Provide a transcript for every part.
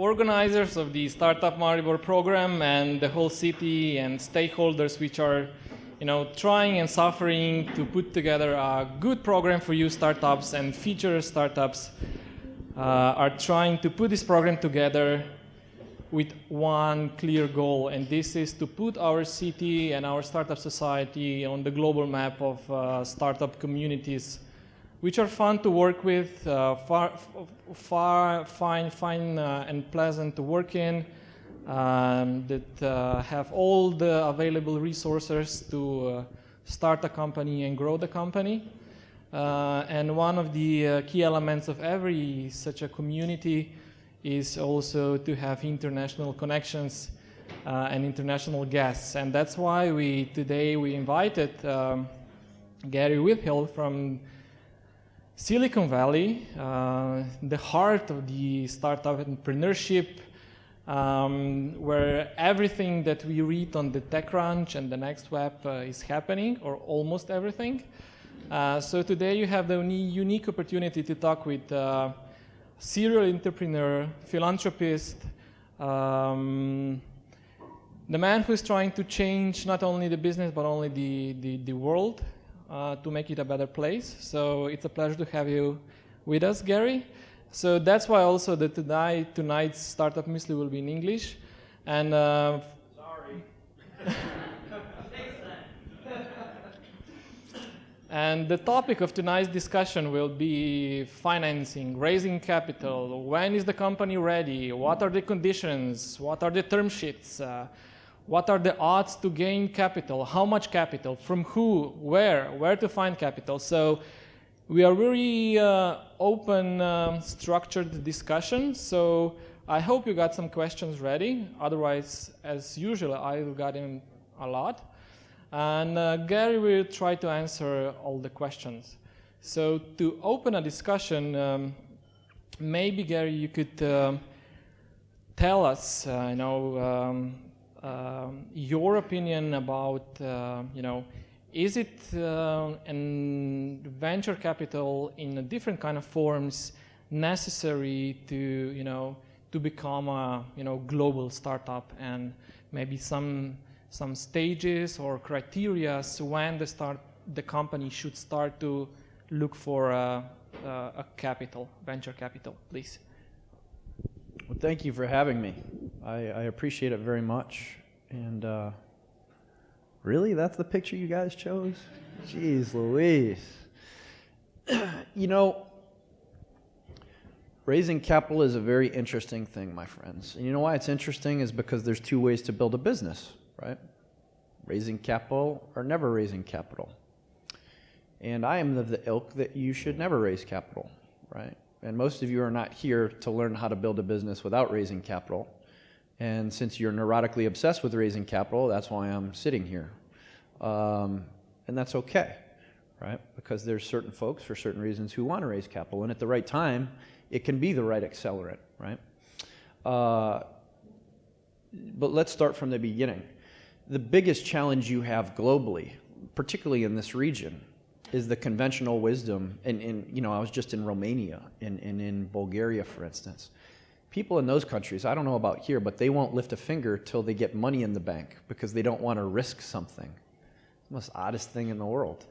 organizers of the Startup Maribor program and the whole city and stakeholders which are trying and suffering to put together a good program for you startups and feature startups are trying to put this program together with one clear goal, and this is to put our city and our startup society on the global map of startup communities, which are fun to work with, fine and pleasant to work in, that have all the available resources to start a company and grow the company. And one of the key elements of every such a community is also to have international connections and international guests. And that's why today we invited Gary Whitehill from Silicon Valley, the heart of the startup entrepreneurship, where everything that we read on the TechCrunch and the Next Web is happening, or almost everything. So today you have the unique opportunity to talk with serial entrepreneur, philanthropist, the man who is trying to change not only the business but only the world to make it a better place. So it's a pleasure to have you with us, Gary. So that's why also that tonight's Startup Müsli will be in English. And sorry. And the topic of tonight's discussion will be financing, raising capital. When is the company ready? What are the conditions? What are the term sheets? What are the odds to gain capital? How much capital? From who? Where to find capital? So we are very open, structured discussion. So I hope you got some questions ready. Otherwise, as usual, I got in a lot. And Gary will try to answer all the questions. So to open a discussion, maybe Gary, you could tell us, your opinion about, is it an venture capital in a different kind of forms necessary to, to become a, global startup, and maybe some stages or criteria when the company should start to look for a capital, venture capital, please. Well, thank you for having me. I appreciate it very much. And really, that's the picture you guys chose? Jeez Louise. Raising capital is a very interesting thing, my friends. And you know why it's interesting is because there's two ways to build a business. Right? Raising capital or never raising capital. And I am of the ilk that you should never raise capital, right? And most of you are not here to learn how to build a business without raising capital. And since you're neurotically obsessed with raising capital, that's why I'm sitting here. And that's okay, right? Because there's certain folks for certain reasons who want to raise capital, and at the right time, it can be the right accelerant, right? But let's start from the beginning. The biggest challenge you have globally, particularly in this region, is the conventional wisdom. And I was just in Romania and in Bulgaria, for instance. People in those countries, I don't know about here, but they won't lift a finger till they get money in the bank because they don't want to risk something. It's the most oddest thing in the world.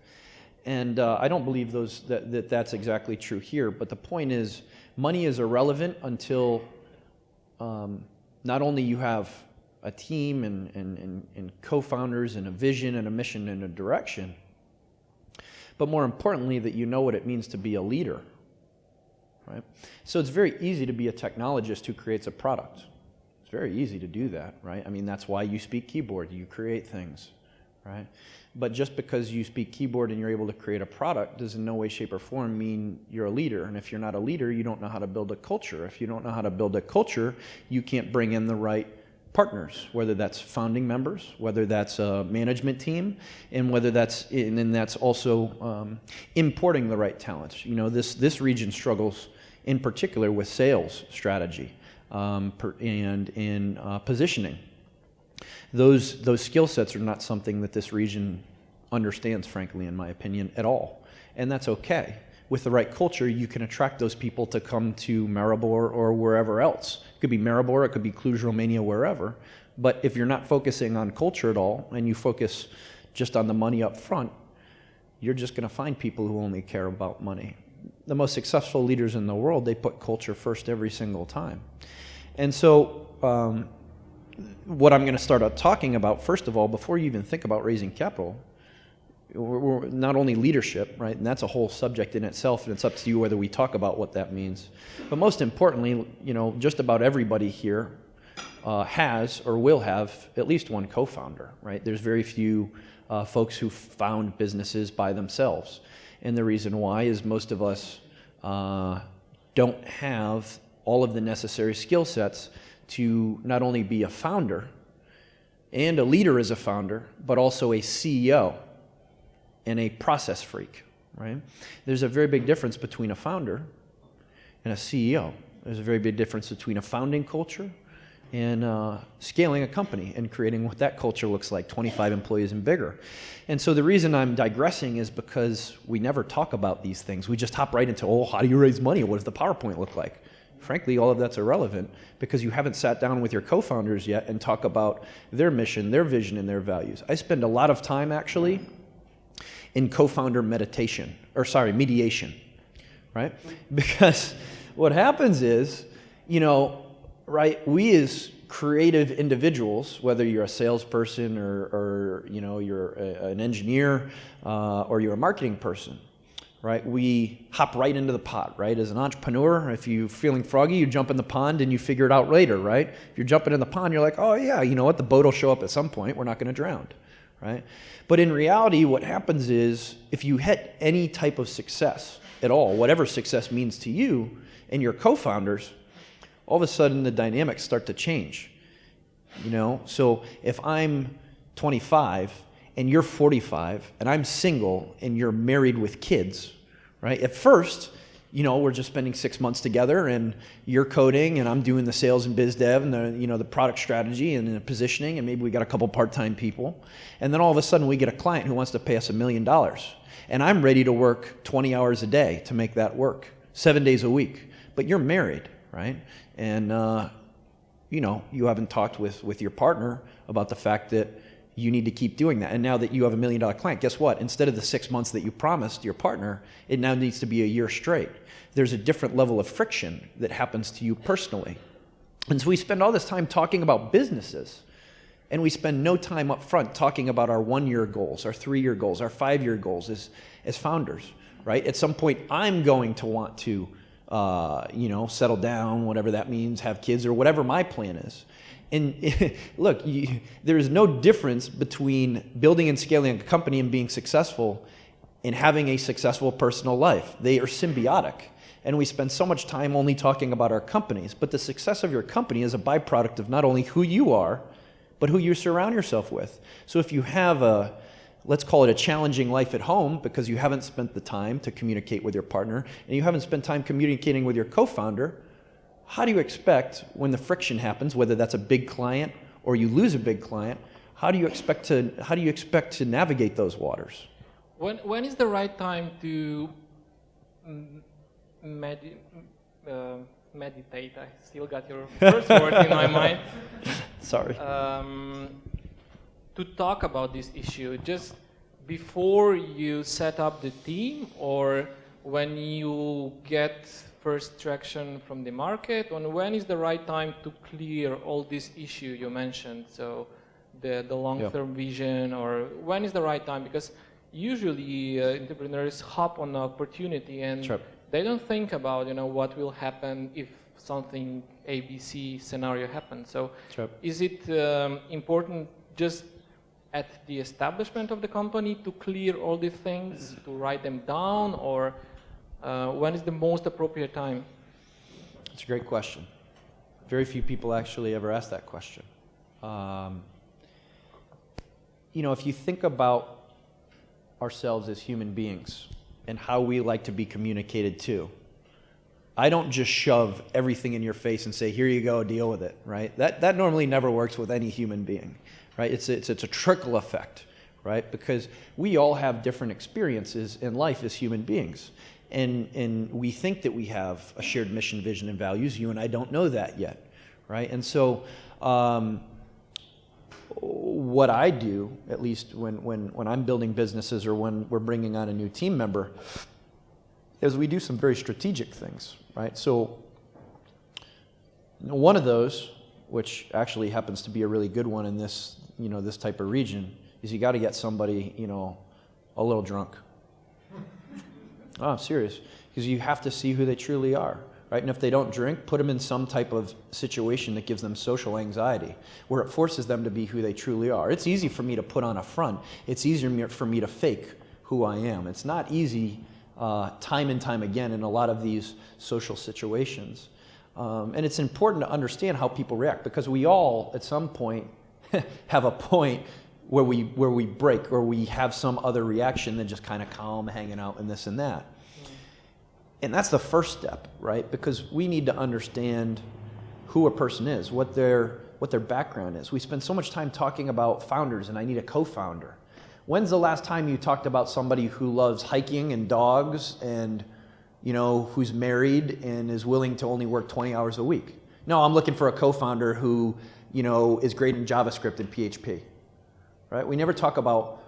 And I don't believe that's exactly true here. But the point is, money is irrelevant until not only you have a team and co-founders and a vision and a mission and a direction, but more importantly that you know what it means to be a leader, right? So it's very easy to be a technologist who creates a product. It's very easy to do that, right? I mean, that's why you speak keyboard, you create things, right? But just because you speak keyboard and you're able to create a product does in no way, shape, or form mean you're a leader. And if you're not a leader, you don't know how to build a culture. If you don't know how to build a culture, you can't bring in the right partners, whether that's founding members, whether that's a management team, and whether that's also importing the right talents. This region struggles in particular with sales strategy and in positioning. Those skill sets are not something that this region understands, frankly, in my opinion, at all. And that's okay, with the right culture, you can attract those people to come to Maribor or wherever else. It could be Maribor, it could be Cluj, Romania, wherever. But if you're not focusing on culture at all and you focus just on the money up front, you're just going to find people who only care about money. The most successful leaders in the world, they put culture first every single time. And so what I'm going to start out talking about, first of all, before you even think about raising capital, we're not only leadership, right? And that's a whole subject in itself, and it's up to you whether we talk about what that means. But most importantly, you know, just about everybody here has or will have at least one co-founder, right? There's very few folks who found businesses by themselves. And the reason why is most of us don't have all of the necessary skill sets to not only be a founder and a leader as a founder, but also a CEO and a process freak, right? There's a very big difference between a founder and a CEO. There's a very big difference between a founding culture and scaling a company and creating what that culture looks like, 25 employees and bigger. And so the reason I'm digressing is because we never talk about these things. We just hop right into, oh, how do you raise money? What does the PowerPoint look like? Frankly, all of that's irrelevant because you haven't sat down with your co-founders yet and talk about their mission, their vision, and their values. I spend a lot of time actually in co-founder mediation, right? Because what happens is, you know, right, we as creative individuals, whether you're a salesperson or you know, you're an engineer or you're a marketing person, right, we hop right into the pot, right? As an entrepreneur, if you're feeling froggy, you jump in the pond and you figure it out later, right? If you're jumping in the pond, you're like, oh yeah, you know what, the boat will show up at some point, we're not going to drown, right? But in reality, what happens is if you hit any type of success at all, whatever success means to you and your co-founders, all of a sudden the dynamics start to change, you know? So if I'm 25 and you're 45 and I'm single and you're married with kids, right? At first, you know, we're just spending 6 months together and you're coding and I'm doing the sales and biz dev and the, you know, the product strategy and the positioning, and maybe we got a couple part-time people. And then all of a sudden we get a client who wants to pay us $1 million. And I'm ready to work 20 hours a day to make that work, 7 days a week. But you're married, right? And, you know, you haven't talked with your partner about the fact that you need to keep doing that. And now that you have $1 million client, guess what? Instead of the 6 months that you promised your partner, it now needs to be a year straight. There's a different level of friction that happens to you personally. And so we spend all this time talking about businesses, and we spend no time up front talking about our 1-year goals, our 3-year goals, our 5-year goals as founders, right? At some point, I'm going to want to you know, settle down, whatever that means, have kids, or whatever my plan is. And look, there is no difference between building and scaling a company and being successful and having a successful personal life. They are symbiotic. And we spend so much time only talking about our companies, but the success of your company is a byproduct of not only who you are, but who you surround yourself with. So if you have a, let's call it a challenging life at home because you haven't spent the time to communicate with your partner and you haven't spent time communicating with your co-founder, how do you expect when the friction happens, whether that's a big client or you lose a big client, how do you expect to navigate those waters? When is the right time to meditate? I still got your first word in my mind. Sorry. To talk about this issue, just before you set up the team or when you get first traction from the market, and when is the right time to clear all this issue you mentioned? So the long-term vision, or when is the right time? Because usually entrepreneurs hop on an opportunity and they don't think about, you know, what will happen if something ABC scenario happens. So is it important just at the establishment of the company to clear all these things, to write them down, or when is the most appropriate time? It's a great question. Very few people actually ever ask that question. You know, if you think about ourselves as human beings and how we like to be communicated to, I don't just shove everything in your face and say, here you go, deal with it, right? That normally never works with any human being, right? It's a trickle effect, right? Because we all have different experiences in life as human beings. And we think that we have a shared mission, vision, and values. You and I don't know that yet, right? And so what I do, at least when I'm building businesses or when we're bringing on a new team member, is we do some very strategic things, right? So one of those, which actually happens to be a really good one in this, this type of region, is you got to get somebody, a little drunk. Oh, I'm serious. Because you have to see who they truly are, right? And if they don't drink, put them in some type of situation that gives them social anxiety, where it forces them to be who they truly are. It's easy for me to put on a front. It's easier for me to fake who I am. It's not easy time and time again in a lot of these social situations. And it's important to understand how people react, because we all, at some point, have a point where we break, or we have some other reaction than just kind of calm, hanging out, and this and that. And that's the first step, right? Because we need to understand who a person is, what their background is. We spend so much time talking about founders, and I need a co-founder. When's the last time you talked about somebody who loves hiking and dogs and, who's married and is willing to only work 20 hours a week? No, I'm looking for a co-founder who, is great in JavaScript and PHP. Right? We never talk about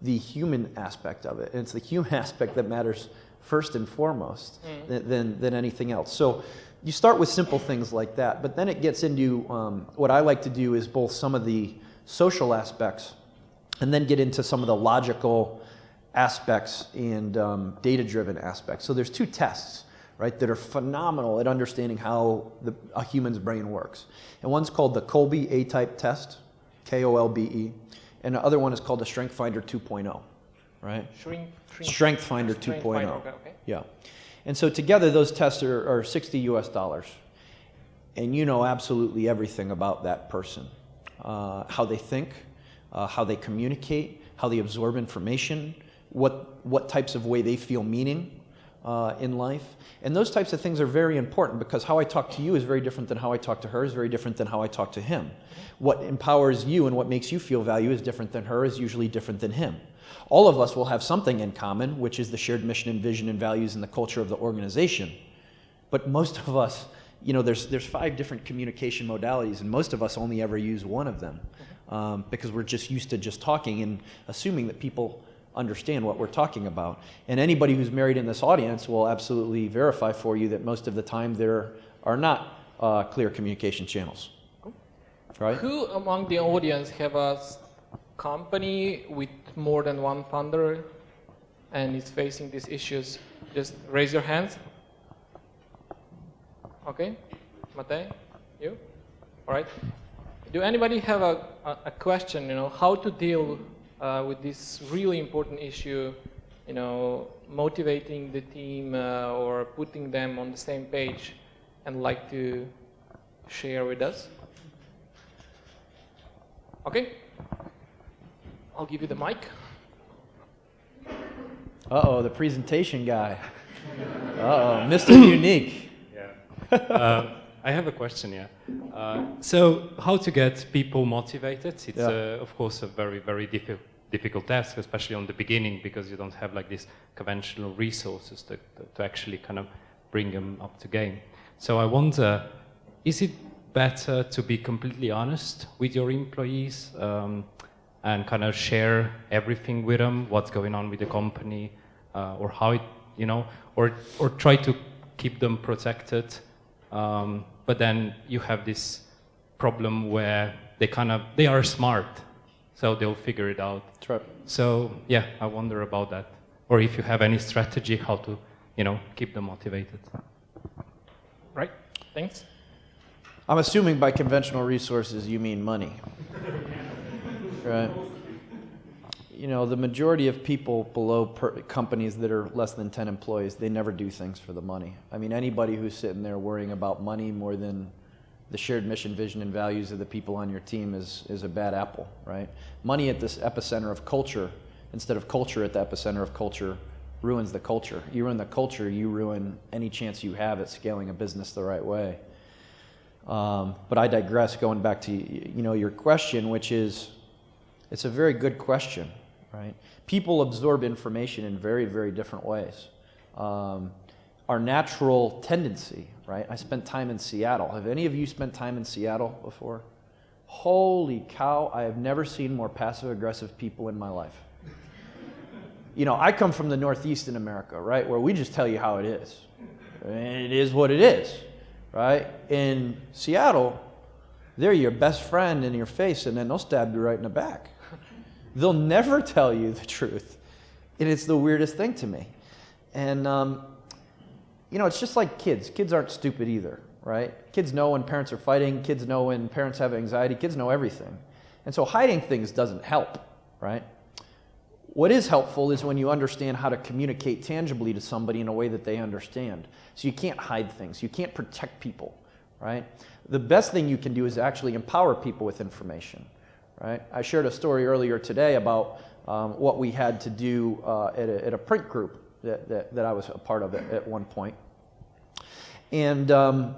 the human aspect of it, and it's the human aspect that matters first and foremost than anything else. So you start with simple things like that, but then it gets into what I like to do is both some of the social aspects and then get into some of the logical aspects and data-driven aspects. So there's two tests, right, that are phenomenal at understanding how a human's brain works. And one's called the Kolbe A-type test, Kolbe. And the other one is called the Strength Finder 2.0, right? Strength Finder 2.0. Okay. Yeah. And so together those tests are $60 US. And you know absolutely everything about that person. How they think, how they communicate, how they absorb information, what types of way they feel meaning in life. And those types of things are very important, because how I talk to you is very different than how I talk to her, is very different than how I talk to him. What empowers you and what makes you feel value is different than her, is usually different than him. All of us will have something in common, which is the shared mission and vision and values and the culture of the organization. But most of us, there's 5 different communication modalities, and most of us only ever use one of them because we're just used to just talking and assuming that people understand what we're talking about. And anybody who's married in this audience will absolutely verify for you that most of the time there are not clear communication channels. Right? Who among the audience have a company with more than one founder and is facing these issues? Just raise your hands. Okay. Matej, you? All right. Do anybody have a question, how to deal with this really important issue, motivating the team or putting them on the same page, and like to share with us? Okay, I'll give you the mic. Uh-oh, the presentation guy. Uh-oh, Mr. Unique. Yeah. I have a question, yeah. So how to get people motivated? It's, of course, a very, very difficult task, especially on the beginning, because you don't have like these conventional resources to actually kind of bring them up to game. So I wonder, is it better to be completely honest with your employees and kind of share everything with them, what's going on with the company, or how it, or try to keep them protected? But then you have this problem where they are smart, so they'll figure it out. That's right. So yeah, I wonder about that. Or if you have any strategy how to, keep them motivated. Right, thanks. I'm assuming by conventional resources you mean money. Right? The majority of people below companies that are less than 10 employees, they never do things for the money. I mean, anybody who's sitting there worrying about money more than the shared mission, vision, and values of the people on your team is a bad apple, right? Money at this epicenter of culture, instead of culture at the epicenter of culture, ruins the culture. You ruin the culture, you ruin any chance you have at scaling a business the right way. But I digress, going back to your question, which is, it's a very good question, right? People absorb information in very, very different ways. our natural tendency, right? I spent time in Seattle. Have any of you spent time in Seattle before? Holy cow, I have never seen more passive-aggressive people in my life. You know, I come from the Northeast in America, right, where we just tell you how it is. And it is what it is, right? In Seattle, they're your best friend in your face, and then they'll stab you right in the back. They'll never tell you the truth. And it's the weirdest thing to me. And, you know, it's just like kids. Kids aren't stupid either, right? Kids know when parents are fighting. Kids know when parents have anxiety. Kids know everything. And so hiding things doesn't help, right? What is helpful is when you understand how to communicate tangibly to somebody in a way that they understand. So you can't hide things. You can't protect people, right? The best thing you can do is actually empower people with information, right? I shared a story earlier today about what we had to do at a print group that I was a part of at one point. And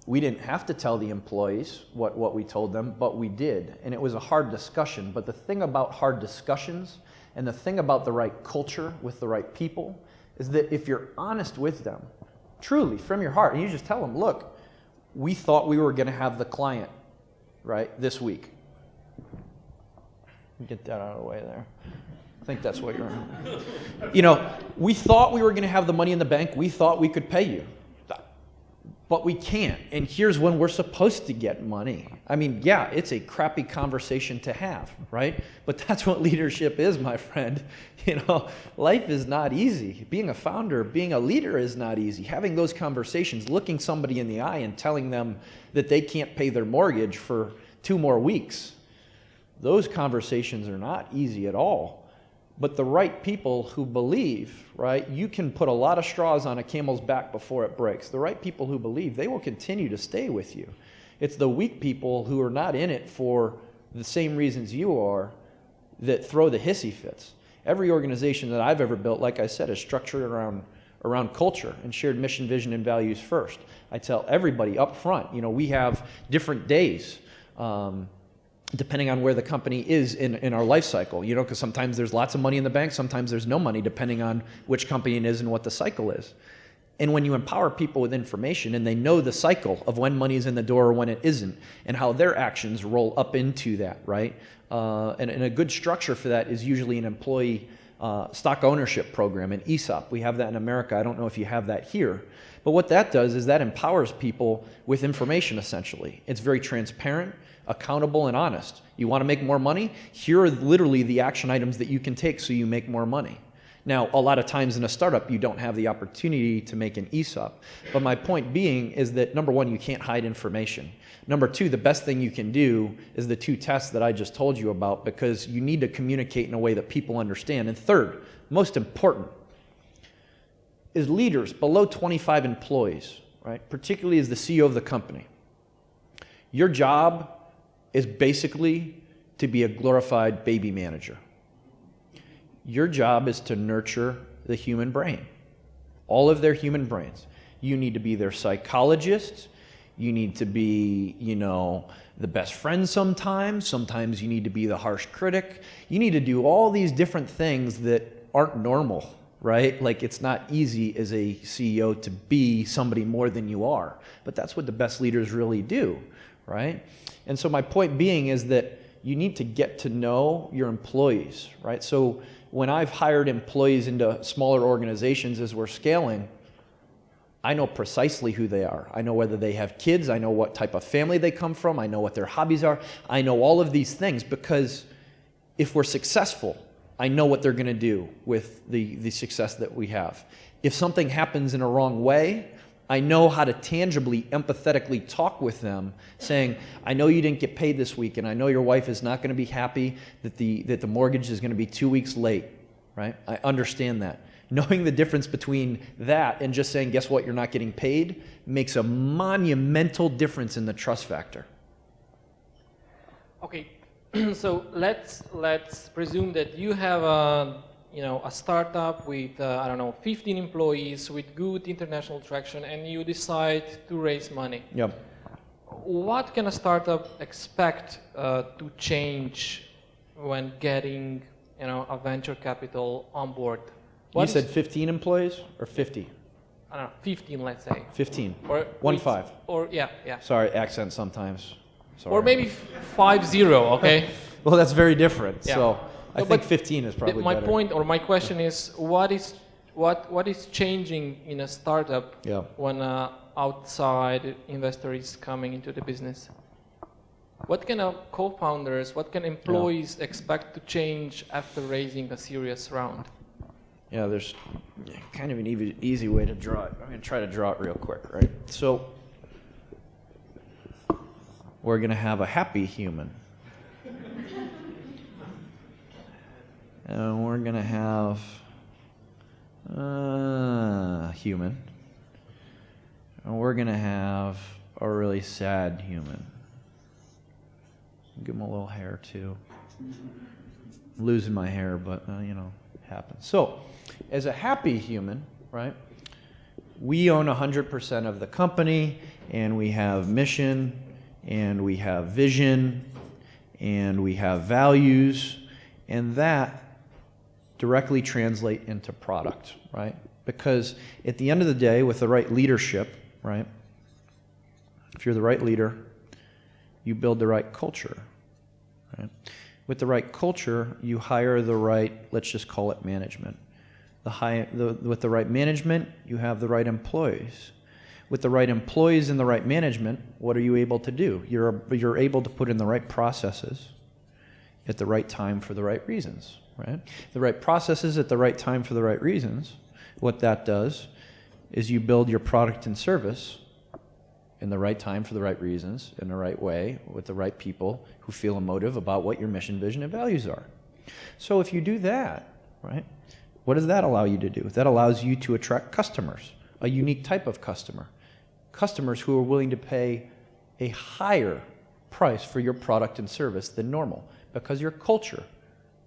we didn't have to tell the employees what we told them, but we did. And it was a hard discussion. But the thing about hard discussions and the thing about the right culture with the right people is that if you're honest with them, truly, from your heart, and you just tell them, look, we thought we were going to have the client, right, this week. Get that out of the way there. I think that's what you're... You know, we thought we were going to have the money in the bank. We thought we could pay you. But we can't. And here's when we're supposed to get money. I mean, yeah, it's a crappy conversation to have, right? But that's what leadership is, my friend. You know, life is not easy. Being a founder, being a leader is not easy. Having those conversations, looking somebody in the eye and telling them that they can't pay their mortgage for 2 more weeks, those conversations are not easy at all. But the right people who believe, right, you can put a lot of straws on a camel's back before it breaks. The right people who believe, they will continue to stay with you. It's the weak people who are not in it for the same reasons you are that throw the hissy fits. Every organization that I've ever built, like I said, is structured around culture and shared mission, vision, and values first. I tell everybody up front, you know, we have different days. Depending on where the company is in our life cycle, you know, because sometimes there's lots of money in the bank, sometimes there's no money, depending on which company it is and what the cycle is. And when you empower people with information and they know the cycle of when money is in the door or when it isn't, and how their actions roll up into that, right? And a good structure for that is usually an employee stock ownership program, an ESOP. We have that in America. I don't know if you have that here. But what that does is that empowers people with information, essentially. It's very transparent, accountable, and honest. You want to make more money? Here are literally the action items that you can take so you make more money. Now, a lot of times in a startup, you don't have the opportunity to make an ESOP. But my point being is that, number one, you can't hide information. Number two, the best thing you can do is the 2 tests that I just told you about, because you need to communicate in a way that people understand. And third, most important, is leaders below 25 employees, right? Particularly as the CEO of the company. Your job is basically to be a glorified baby manager. Your job is to nurture the human brain, all of their human brains. You need to be their psychologist. You need to be, you know, the best friend sometimes. Sometimes you need to be the harsh critic. You need to do all these different things that aren't normal, right? Like, it's not easy as a CEO to be somebody more than you are. But that's what the best leaders really do, right? And so my point being is that you need to get to know your employees, right? So when I've hired employees into smaller organizations as we're scaling, I know precisely who they are. I know whether they have kids. I know what type of family they come from. I know what their hobbies are. I know all of these things, because if we're successful, I know what they're going to do with the success that we have. If something happens in a wrong way, I know how to tangibly, empathetically talk with them, saying, I know you didn't get paid this week, and I know your wife is not going to be happy that the mortgage is going to be 2 weeks late, right? I understand that. Knowing the difference between that and just saying, guess what, you're not getting paid, makes a monumental difference in the trust factor. Okay, so let's presume that you have a startup with, 15 employees with good international traction, and you decide to raise money. Yep. What can a startup expect to change when getting, a venture capital on board? You said 15 employees or 50? I don't know, 15, let's say. 15. Or 1-5. Or yeah. Sorry, accent sometimes. Sorry. Or maybe 50, okay? Well, that's very different. Yeah. So I No, think but 15 is probably my better. point or my question is, what is changing in a startup Yeah. when an outside investor is coming into the business? What can co-founders, what can employees expect to change after raising a serious round? Yeah, there's kind of an easy way to draw it. I'm going to try to draw it real quick, right? So we're going to have a happy human. And we're going to have a human. And we're going to have a really sad human. Give him a little hair, too. I'm losing my hair, but, happens. So, as a happy human, right, we own 100% of the company, and we have mission, and we have vision, and we have values, and that directly translate into product, right? Because at the end of the day, with the right leadership, right, if you're the right leader, you build the right culture, right? With the right culture, you hire the right, let's just call it management. With the right management, you have the right employees. With the right employees and the right management, what are you able to do? You're able to put in the right processes at the right time for the right reasons, right? The right processes at the right time for the right reasons, what that does is you build your product and service in the right time for the right reasons, in the right way, with the right people who feel emotive about what your mission, vision, and values are. So if you do that, right, what does that allow you to do? That allows you to attract customers, a unique type of customer. Customers who are willing to pay a higher price for your product and service than normal because your culture,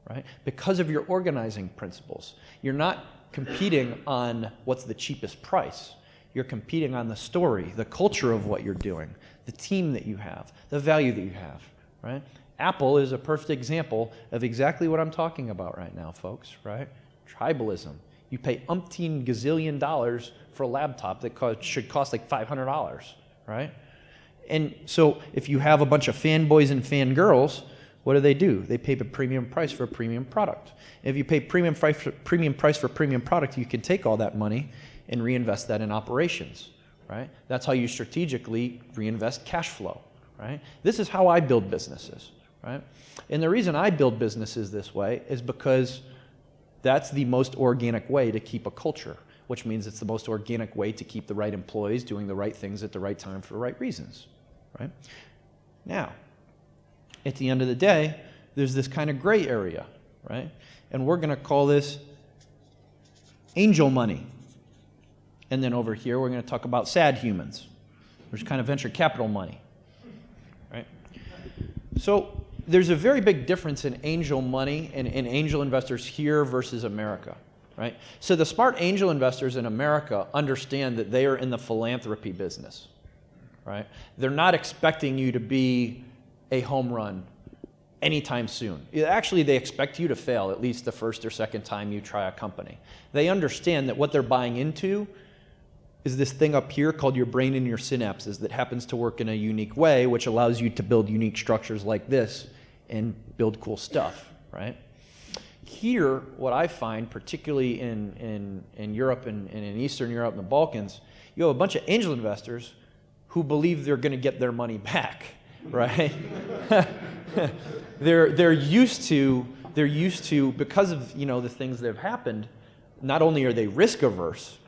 right? Because of your organizing principles. You're not competing on what's the cheapest price. You're competing on the story, the culture of what you're doing, the team that you have, the value that you have, right? Apple is a perfect example of exactly what I'm talking about right now, folks, right? Tribalism. You pay umpteen gazillion dollars for a laptop that should cost like $500, right? And so if you have a bunch of fanboys and fangirls, what do? They pay a premium price for a premium product. If you pay premium price for premium product, you can take all that money and reinvest that in operations, right? That's how you strategically reinvest cash flow, right? This is how I build businesses, right? And the reason I build businesses this way is because that's the most organic way to keep a culture, which means it's the most organic way to keep the right employees doing the right things at the right time for the right reasons, right? Now, at the end of the day, there's this kind of gray area, right? And we're going to call this angel money. And then over here, we're going to talk about sad humans. There's kind of venture capital money, right? So there's a very big difference in angel money and angel investors here versus America, right? So the smart angel investors in America understand that they are in the philanthropy business, right? They're not expecting you to be a home run anytime soon. Actually, they expect you to fail at least the first or second time you try a company. They understand that what they're buying into is this thing up here called your brain and your synapses that happens to work in a unique way, which allows you to build unique structures like this and build cool stuff, right? Here, what I find, particularly in Europe and in Eastern Europe and the Balkans, you have a bunch of angel investors who believe they're going to get their money back, right? They're used to because of the things that have happened. Not only are they risk averse,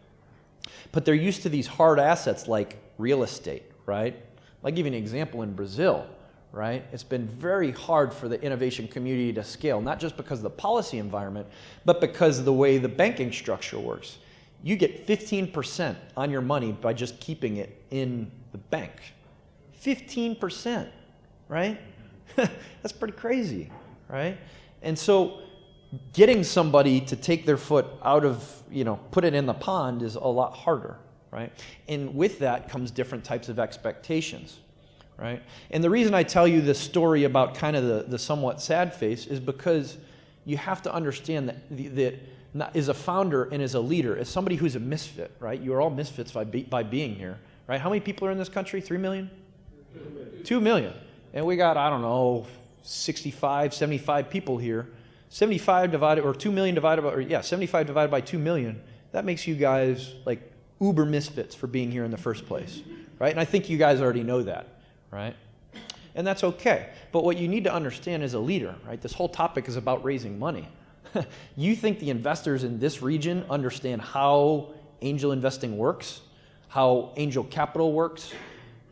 but they're used to these hard assets like real estate, right? I'll give you an example in Brazil, right? It's been very hard for the innovation community to scale, not just because of the policy environment, but because of the way the banking structure works. You get 15% on your money by just keeping it in the bank. 15%, right? That's pretty crazy, right? And so getting somebody to take their foot out of, put it in the pond is a lot harder, right? And with that comes different types of expectations, right? And the reason I tell you this story about kind of the somewhat sad face is because you have to understand that is a founder and is a leader, is somebody who's a misfit, right? You are all misfits by being here, right? How many people are in this country? 3 million? 2 million. And we got, I don't know, 65, 75 people here. 75 divided, or 2 million divided by, or yeah, 75 divided by 2 million. That makes you guys like uber misfits for being here in the first place, right? And I think you guys already know that, right? And that's okay. But what you need to understand as a leader, right? This whole topic is about raising money. You think the investors in this region understand how angel investing works, how angel capital works,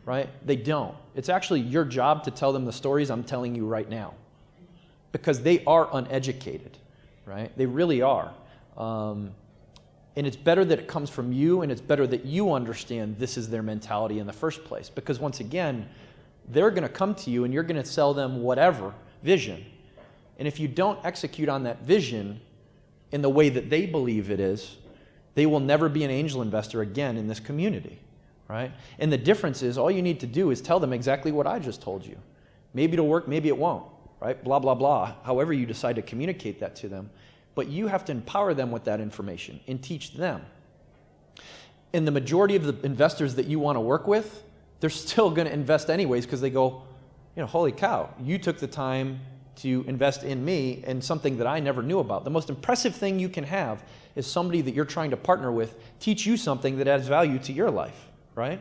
right? They don't. It's actually your job to tell them the stories I'm telling you right now, because they are uneducated, right? They really are. And it's better that it comes from you, and it's better that you understand this is their mentality in the first place, because once again, they're going to come to you and you're going to sell them whatever vision. And if you don't execute on that vision in the way that they believe it is, they will never be an angel investor again in this community, right? And the difference is all you need to do is tell them exactly what I just told you. Maybe it'll work, maybe it won't, right? Blah, blah, blah, however you decide to communicate that to them. But you have to empower them with that information and teach them. And the majority of the investors that you want to work with, they're still going to invest anyways because they go, you know, holy cow, you took the time to invest in me and something that I never knew about. The most impressive thing you can have is somebody that you're trying to partner with teach you something that adds value to your life, right?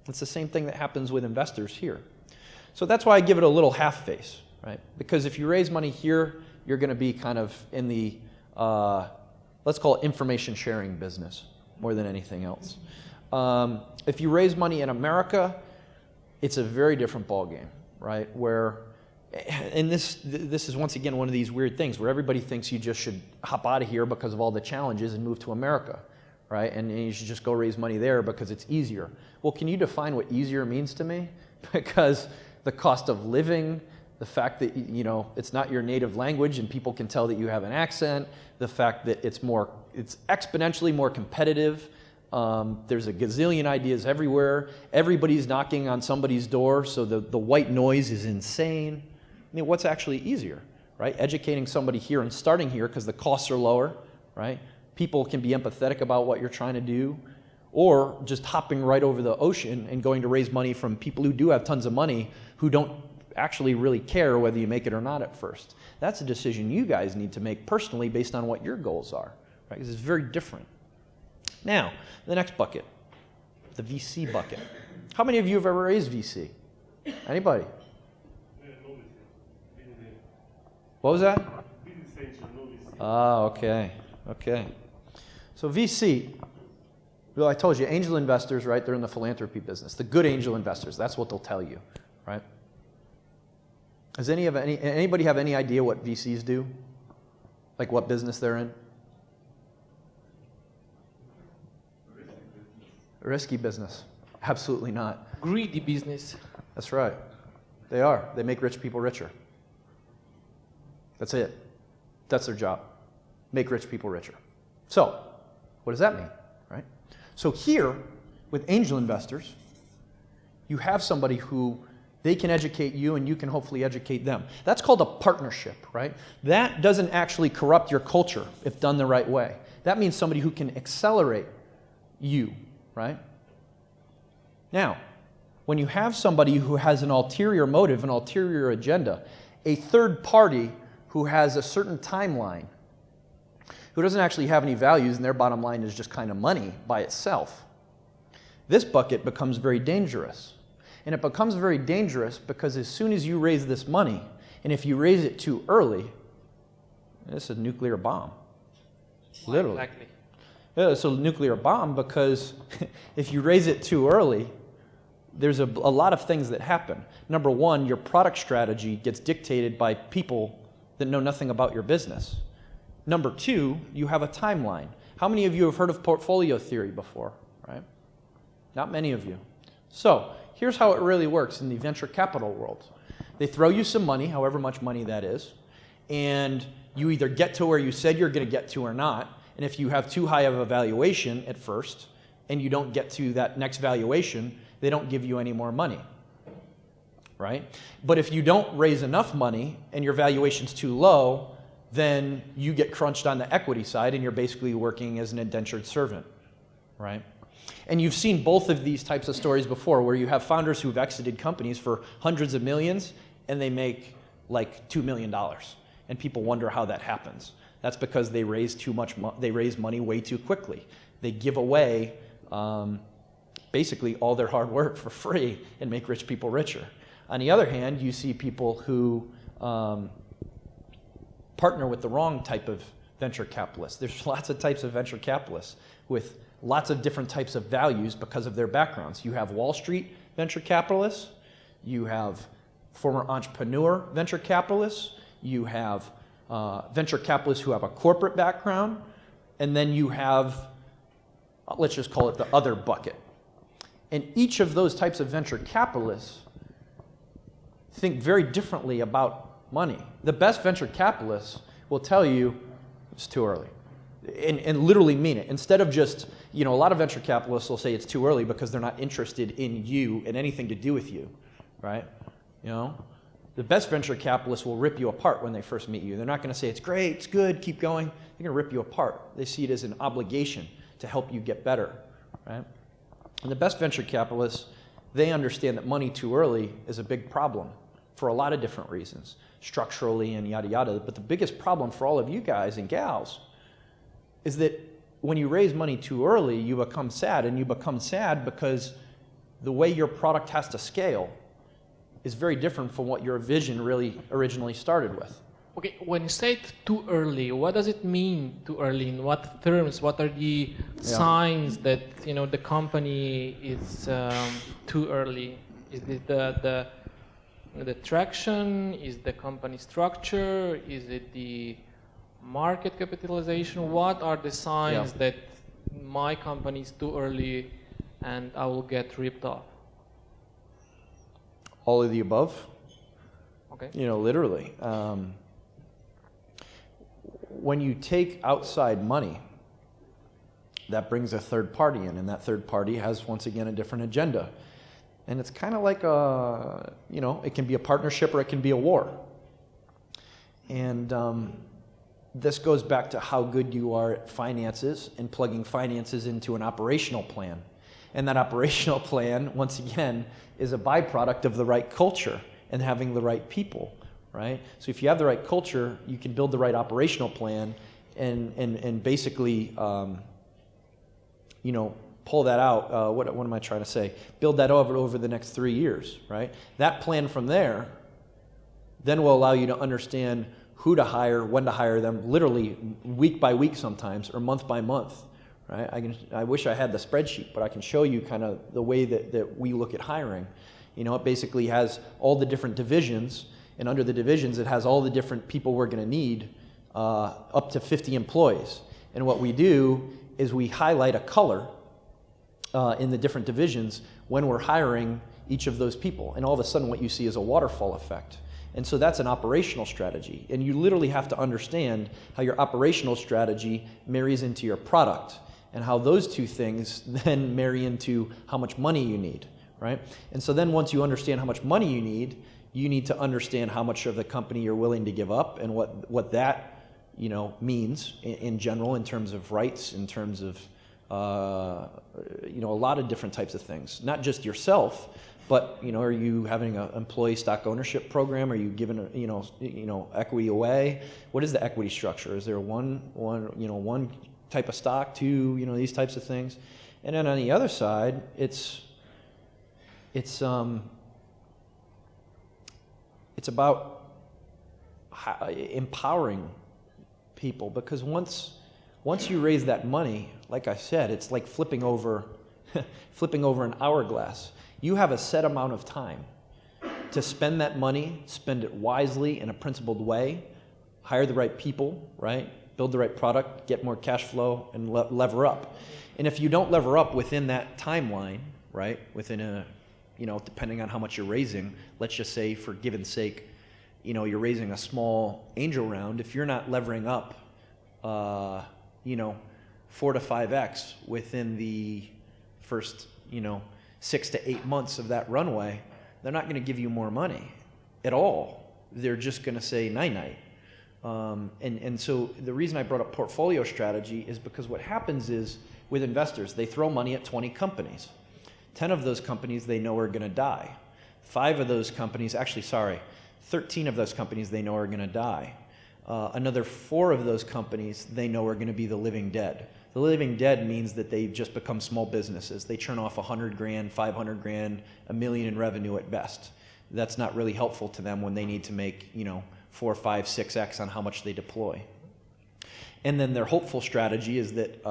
It's the same thing that happens with investors here. So that's why I give it a little half face, right? Because if you raise money here, you're going to be kind of in the, let's call it information sharing business more than anything else. If you raise money in America, it's a very different ballgame, right? Where, and this is once again one of these weird things where everybody thinks you just should hop out of here because of all the challenges and move to America, right? And you should just go raise money there because it's easier. Well, can you define what easier means to me? Because the cost of living, the fact that, you know, it's not your native language and people can tell that you have an accent, the fact that it's exponentially more competitive. There's a gazillion ideas everywhere. Everybody's knocking on somebody's door, so the white noise is insane. I mean, what's actually easier, right? Educating somebody here and starting here because the costs are lower, right? People can be empathetic about what you're trying to do, or just hopping right over the ocean and going to raise money from people who do have tons of money who don't actually really care whether you make it or not at first. That's a decision you guys need to make personally based on what your goals are, right? Because it's very different. Now, the next bucket, the VC bucket. How many of you have ever raised VC? Anybody? What was that? Ah, okay. Okay. So VC, well, I told you, angel investors, right? They're in the philanthropy business. The good angel investors, that's what they'll tell you, right? Does anybody have any idea what VCs do? Like what business they're in? Risky business. Absolutely not. Greedy business. That's right. They are. They make rich people richer. That's it. That's their job. Make rich people richer. So, what does that mean, right? So here, with angel investors, you have somebody who they can educate you and you can hopefully educate them. That's called a partnership, right? That doesn't actually corrupt your culture if done the right way. That means somebody who can accelerate you, right? Now, when you have somebody who has an ulterior motive, an ulterior agenda, a third party who has a certain timeline, who doesn't actually have any values and their bottom line is just kind of money by itself, this bucket becomes very dangerous. And it becomes very dangerous because as soon as you raise this money, and if you raise it too early, it's a nuclear bomb. Literally. Exactly. Yeah, it's a nuclear bomb because if you raise it too early, there's a lot of things that happen. Number one, your product strategy gets dictated by people that know nothing about your business. Number two, you have a timeline. How many of you have heard of portfolio theory before, right? Not many of you. So here's how it really works in the venture capital world. They throw you some money, however much money that is, and you either get to where you said you're going to get to or not. And if you have too high of a valuation at first and you don't get to that next valuation, they don't give you any more money, right? But if you don't raise enough money and your valuation's too low, then you get crunched on the equity side and you're basically working as an indentured servant, right? And you've seen both of these types of stories before where you have founders who've exited companies for hundreds of millions and they make like $2 million. And people wonder how that happens. That's because they raise too much, they raise money way too quickly. They give away basically all their hard work for free and make rich people richer. On the other hand, you see people who partner with the wrong type of venture capitalists. There's lots of types of venture capitalists with lots of different types of values because of their backgrounds. You have Wall Street venture capitalists, you have former entrepreneur venture capitalists, you have venture capitalists who have a corporate background, and then you have, let's just call it the other bucket. And each of those types of venture capitalists think very differently about money. The best venture capitalists will tell you it's too early, and literally mean it. Instead of just, a lot of venture capitalists will say it's too early because they're not interested in you and anything to do with you, right? The best venture capitalists will rip you apart when they first meet you. They're not going to say it's great, it's good, keep going. They're going to rip you apart. They see it as an obligation to help you get better, right? And the best venture capitalists, they understand that money too early is a big problem for a lot of different reasons, structurally and yada yada. But the biggest problem for all of you guys and gals is that when you raise money too early, you become sad, and you become sad because the way your product has to scale is very different from what your vision really originally started with. Okay, when you say too early, what does it mean too early? In what terms? What are the signs that the company is too early? Is it the traction? Is the company structure? Is it the market capitalization? What are the signs that my company is too early and I will get ripped off? All of the above. Okay. Literally. When you take outside money, that brings a third party in, and that third party has, once again, a different agenda. And it's kind of like it can be a partnership or it can be a war. And this goes back to how good you are at finances and plugging finances into an operational plan. And that operational plan, once again, is a byproduct of the right culture and having the right people, right? So if you have the right culture, you can build the right operational plan and basically, pull that out. What am I trying to say? Build that over the next 3 years, right? That plan from there then will allow you to understand who to hire, when to hire them, literally week by week sometimes, or month by month, right? I wish I had the spreadsheet, but I can show you kind of the way that we look at hiring. It basically has all the different divisions, and under the divisions it has all the different people we're going to need, up to 50 employees. And what we do is we highlight a color in the different divisions when we're hiring each of those people. And all of a sudden what you see is a waterfall effect. And so that's an operational strategy. And you literally have to understand how your operational strategy marries into your product and how those two things then marry into how much money you need, right? And so then once you understand how much money you need to understand how much of the company you're willing to give up and what that, means in general in terms of rights, in terms of a lot of different types of things. Not just yourself, but are you having an employee stock ownership program? Are you giving equity away? What is the equity structure? Is there one type of stock, two, these types of things? And then on the other side, it's about empowering people, because once you raise that money, like I said, it's like flipping over an hourglass. You have a set amount of time to spend that money, spend it wisely in a principled way, hire the right people, right? Build the right product, get more cash flow, and lever up. And if you don't lever up within that timeline, right, within a, depending on how much you're raising, let's just say for given's sake, you're raising a small angel round. If you're not levering up, 4 to 5x within the first, 6 to 8 months of that runway, they're not going to give you more money at all. They're just going to say night-night, And so the reason I brought up portfolio strategy is because what happens is with investors, they throw money at 20 companies. 10 of those companies they know are going to die. 5 of those companies, 13 of those companies they know are going to die. Another 4 of those companies they know are going to be the living dead. The living dead means that they just become small businesses. They churn off 100 grand, 500 grand, $1 million in revenue at best. That's not really helpful to them when they need to make, 4, 5, 6x on how much they deploy. And then their hopeful strategy is that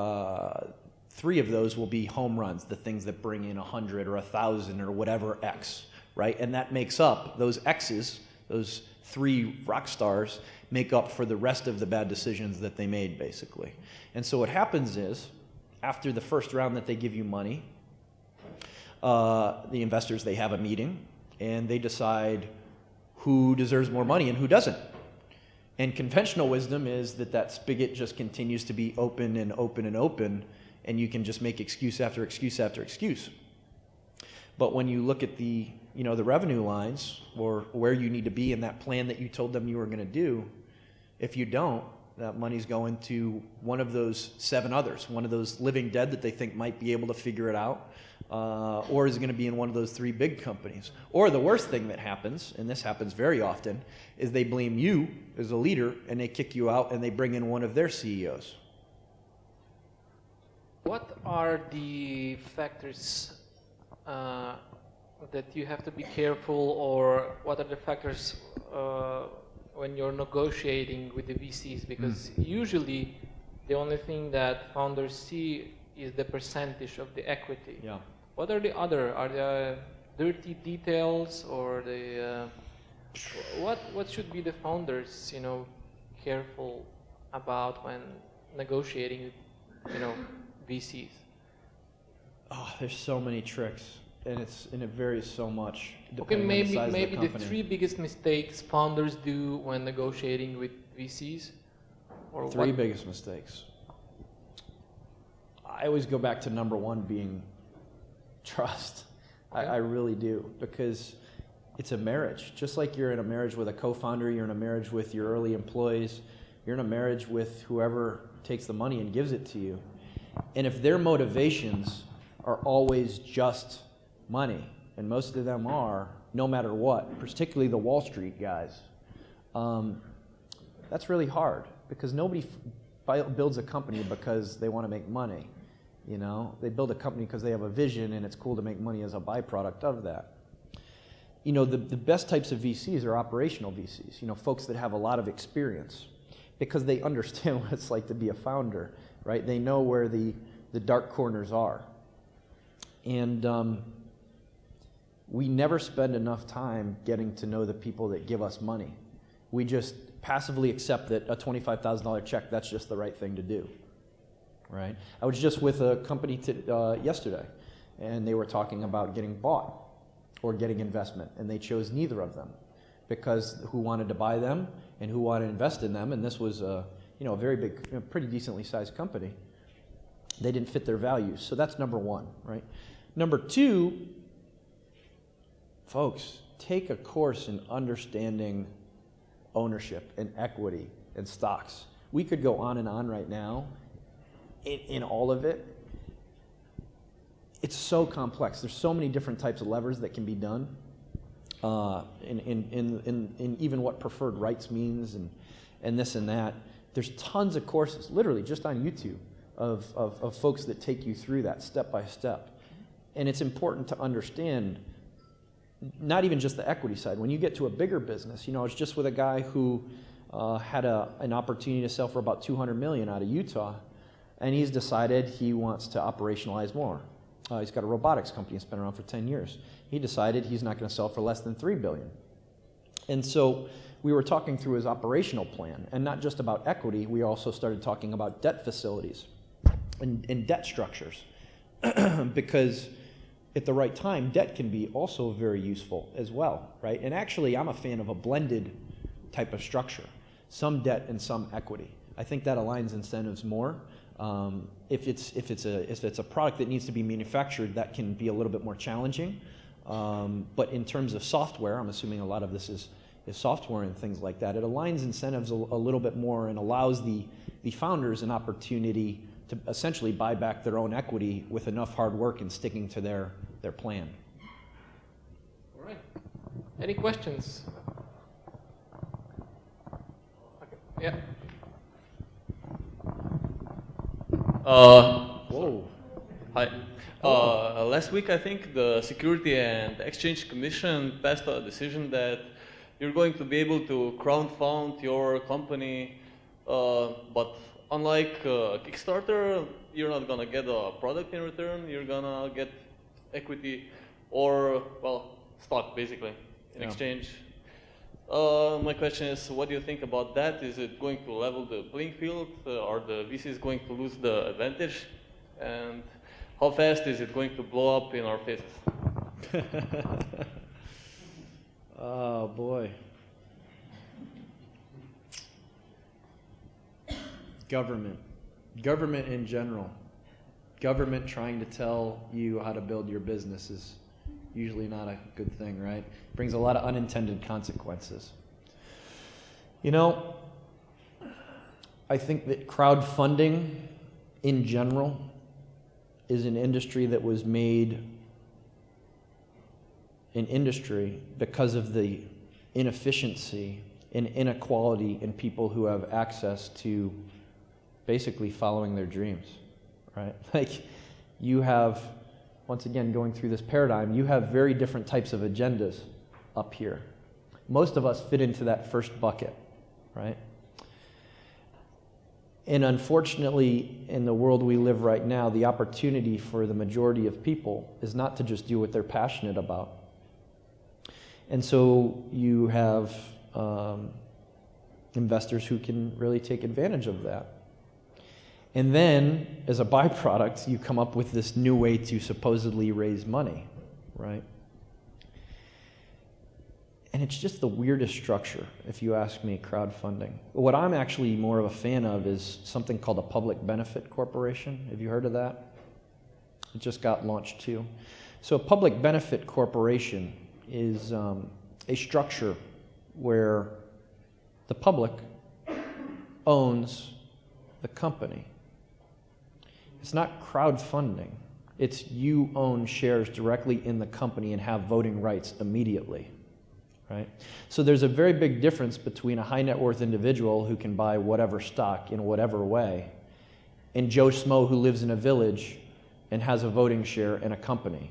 3 of those will be home runs, the things that bring in 100 or 1,000 or whatever X, right? And that makes up those X's, those 3 rock stars, make up for the rest of the bad decisions that they made, basically. And so what happens is, after the first round that they give you money, the investors, they have a meeting, and they decide who deserves more money and who doesn't. And conventional wisdom is that spigot just continues to be open and open and open, and you can just make excuse after excuse after excuse. But when you look at the revenue lines or where you need to be in that plan that you told them you were going to do, if you don't, that money's going to one of those 7 others, one of those living dead that they think might be able to figure it out, or is it going to be in one of those 3 big companies? Or the worst thing that happens, and this happens very often, is they blame you as a leader and they kick you out and they bring in one of their CEOs. What are the factors that you have to be careful, or what are the factors when you're negotiating with the VCs? Because usually the only thing that founders see is the percentage of the equity. Yeah. What are the dirty details, or the what should be the founders careful about when negotiating VCs? Oh, there's so many tricks, and it varies so much. Okay, maybe the the 3 biggest mistakes founders do when negotiating with VCs, or 3 biggest mistakes. I always go back to number 1 being trust. Okay. I really do, because it's a marriage. Just like you're in a marriage with a co-founder, you're in a marriage with your early employees, you're in a marriage with whoever takes the money and gives it to you. And if their motivations are always just money, and most of them are, no matter what, particularly the Wall Street guys, that's really hard, because nobody builds a company because they want to make money. They build a company because they have a vision, and it's cool to make money as a byproduct of that. The best types of VCs are operational VCs, folks that have a lot of experience, because they understand what it's like to be a founder, right? They know where the dark corners are. And we never spend enough time getting to know the people that give us money. We just passively accept that a $25,000 check, that's just the right thing to do, right? I was just with a company yesterday, and they were talking about getting bought or getting investment, and they chose neither of them, because who wanted to buy them and who wanted to invest in them, and this was a very big, pretty decently sized company. They didn't fit their values. So that's number 1, right? Number 2, folks, take a course in understanding ownership and equity and stocks. We could go on and on right now in all of it. It's so complex. There's so many different types of levers that can be done. In even what preferred rights means and this and that. There's tons of courses, literally just on YouTube, of folks that take you through that step by step. And it's important to understand not even just the equity side. When you get to a bigger business, I was just with a guy who had an opportunity to sell for about $200 million out of Utah, and he's decided he wants to operationalize more. He's got a robotics company that's been around for 10 years. He decided he's not going to sell for less than $3 billion. And so we were talking through his operational plan, and not just about equity, we also started talking about debt facilities and debt structures. Because at the right time, debt can be also very useful as well, right? And actually, I'm a fan of a blended type of structure, some debt and some equity. I think that aligns incentives more. If it's a product that needs to be manufactured, that can be a little bit more challenging. But in terms of software, I'm assuming a lot of this is software and things like that. It aligns incentives a little bit more and allows the founders an opportunity to essentially buy back their own equity with enough hard work and sticking to their plan. All right. Any questions? Okay. Yeah. Whoa. Hi. Last week, I think the Security and Exchange Commission passed a decision that you're going to be able to crowdfund your company, but unlike Kickstarter, you're not going to get a product in return. You're going to get equity or, well, stock, basically, in exchange. My question is, what do you think about that? Is it going to level the playing field? Are the VCs going to lose the advantage? And how fast is it going to blow up in our faces? Oh, boy. Government. Government in general. Government trying to tell you how to build your business is usually not a good thing, right? Brings a lot of unintended consequences. You know, I think that crowdfunding in general is an industry that was made an industry because of the inefficiency and inequality in people who have access to basically following their dreams, right? Like, you have, once again, going through this paradigm, you have very different types of agendas up here. Most of us fit into that first bucket, right? And unfortunately, in the world we live right now, the opportunity for the majority of people is not to just do what they're passionate about. And so you have investors who can really take advantage of that. And then, as a byproduct, you come up with this new way to supposedly raise money, right? And it's just the weirdest structure, if you ask me, crowdfunding. What I'm actually more of a fan of is something called a public benefit corporation. Have you heard of that? It just got launched too. So a public benefit corporation is a structure where the public owns the company. It's not crowdfunding. It's you own shares directly in the company and have voting rights immediately. Right? So there's a very big difference between a high net worth individual who can buy whatever stock in whatever way and Joe Schmo who lives in a village and has a voting share in a company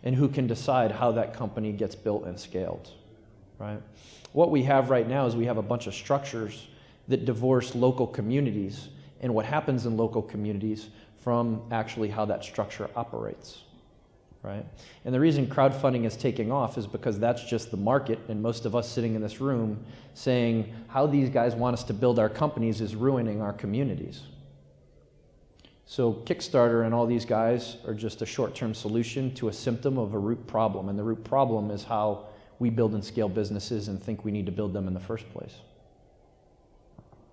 and who can decide how that company gets built and scaled. Right? What we have right now is we have a bunch of structures that divorce local communities and what happens in local communities from actually how that structure operates. Right? And the reason crowdfunding is taking off is because that's just the market, and most of us sitting in this room saying how these guys want us to build our companies is ruining our communities. So Kickstarter and all these guys are just a short-term solution to a symptom of a root problem, and the root problem is how we build and scale businesses and think we need to build them in the first place.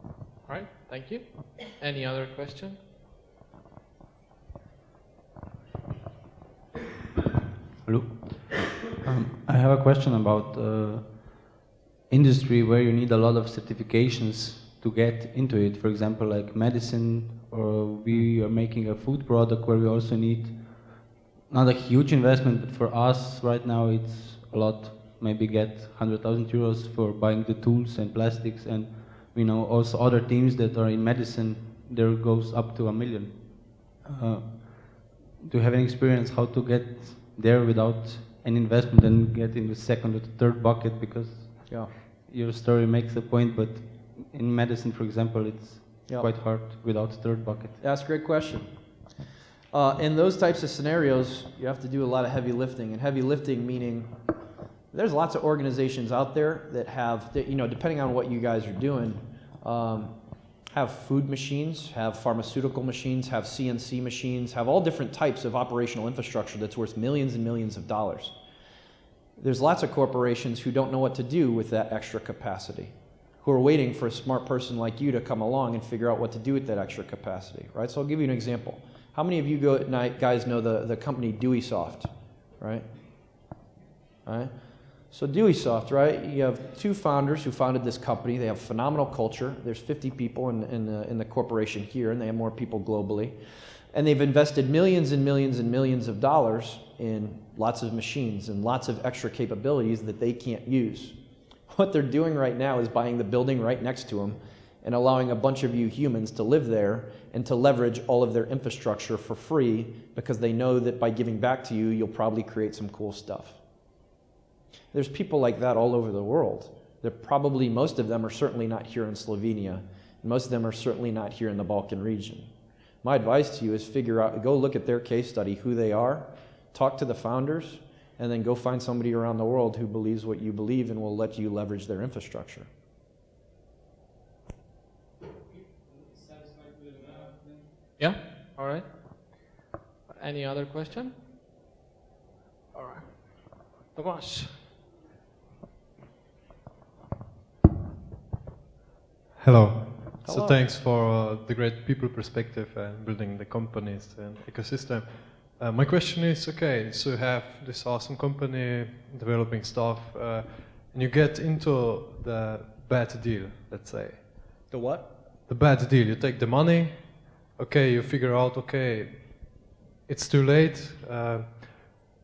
All right, thank you. Any other question? Hello. I have a question about industry where you need a lot of certifications to get into it. For example, like medicine, or we are making a food product where we also need not a huge investment, but for us right now it's a lot. Maybe get 100,000 euros for buying the tools and plastics, and we know also other teams that are in medicine, there goes up to 1 million. Do you have any experience how to get there without an investment and get in the second or the third bucket? Because your story makes a point, but in medicine, for example, it's quite hard without third bucket. That's a great question. In those types of scenarios, you have to do a lot of heavy lifting, and heavy lifting meaning there's lots of organizations out there that have, you know, depending on what you guys are doing, have food machines, have pharmaceutical machines, have CNC machines, have all different types of operational infrastructure that's worth millions and millions of dollars. There's lots of corporations who don't know what to do with that extra capacity, who are waiting for a smart person like you to come along and figure out what to do with that extra capacity, right? So I'll give you an example. How many of you guys know the company Deweysoft, right? Right? So Deweysoft, right? You have two founders who founded this company. They have phenomenal culture. There's 50 people in the corporation here, and they have more people globally. And they've invested millions and millions and millions of dollars in lots of machines and lots of extra capabilities that they can't use. What they're doing right now is buying the building right next to them and allowing a bunch of you humans to live there and to leverage all of their infrastructure for free because they know that by giving back to you, you'll probably create some cool stuff. There's people like that all over the world. They're probably, most of them are certainly not here in Slovenia. And most of them are certainly not here in the Balkan region. My advice to you is figure out, go look at their case study, who they are, talk to the founders, and then go find somebody around the world who believes what you believe and will let you leverage their infrastructure. Yeah? All right. Any other question? All right. Tomasz. Hello. So Hello. thanks for the great people perspective and building the companies and ecosystem. My question is, okay, so you have this awesome company developing stuff, and you get into the bad deal, let's say. The what? The bad deal. You take the money, okay, you figure out, okay, it's too late,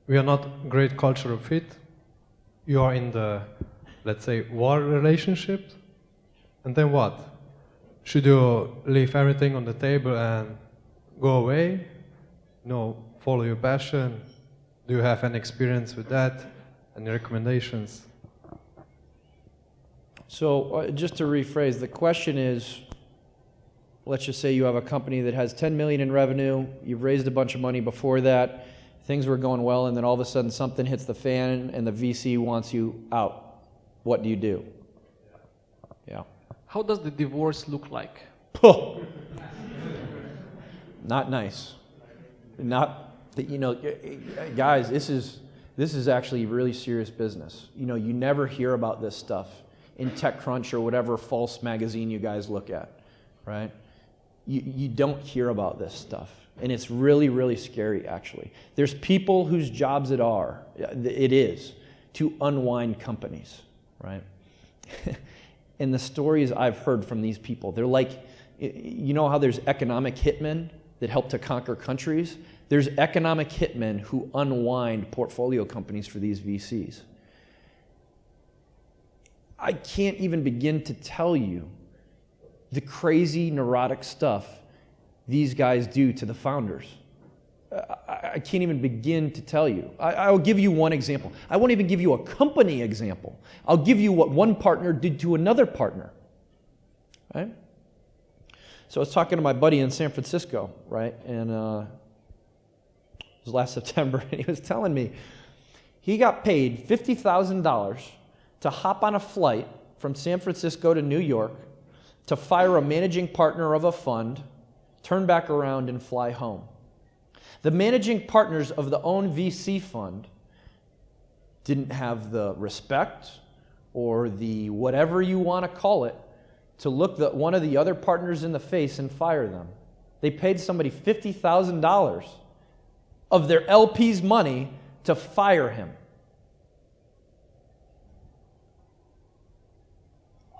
we are not great cultural fit, you are in the, let's say, war relationship, and then what? Should you leave everything on the table and go away? No, follow your passion. Do you have any experience with that? Any recommendations? So just to rephrase, the question is, let's just say you have a company that has 10 million in revenue, you've raised a bunch of money before that, things were going well, and then all of a sudden something hits the fan and the VC wants you out. What do you do? Yeah. How does the divorce look like? Not nice. Not, you know, guys, this is actually really serious business. You know, you never hear about this stuff in TechCrunch or whatever false magazine you guys look at, right? You don't hear about this stuff. And it's really, really scary, actually. There's people whose jobs it is to unwind companies, right? And the stories I've heard from these people, they're like, you know how there's economic hitmen that help to conquer countries? There's economic hitmen who unwind portfolio companies for these VCs. I can't even begin to tell you the crazy, neurotic stuff these guys do to the founders. I can't even begin to tell you. I'll give you one example. I won't even give you a company example. I'll give you what one partner did to another partner, right? So I was talking to my buddy in San Francisco, right? And it was last September, and he was telling me he got paid $50,000 to hop on a flight from San Francisco to New York to fire a managing partner of a fund, turn back around and fly home. The managing partners of the own VC fund didn't have the respect or the whatever you want to call it to look one of the other partners in the face and fire them. They paid somebody $50,000 of their LP's money to fire him.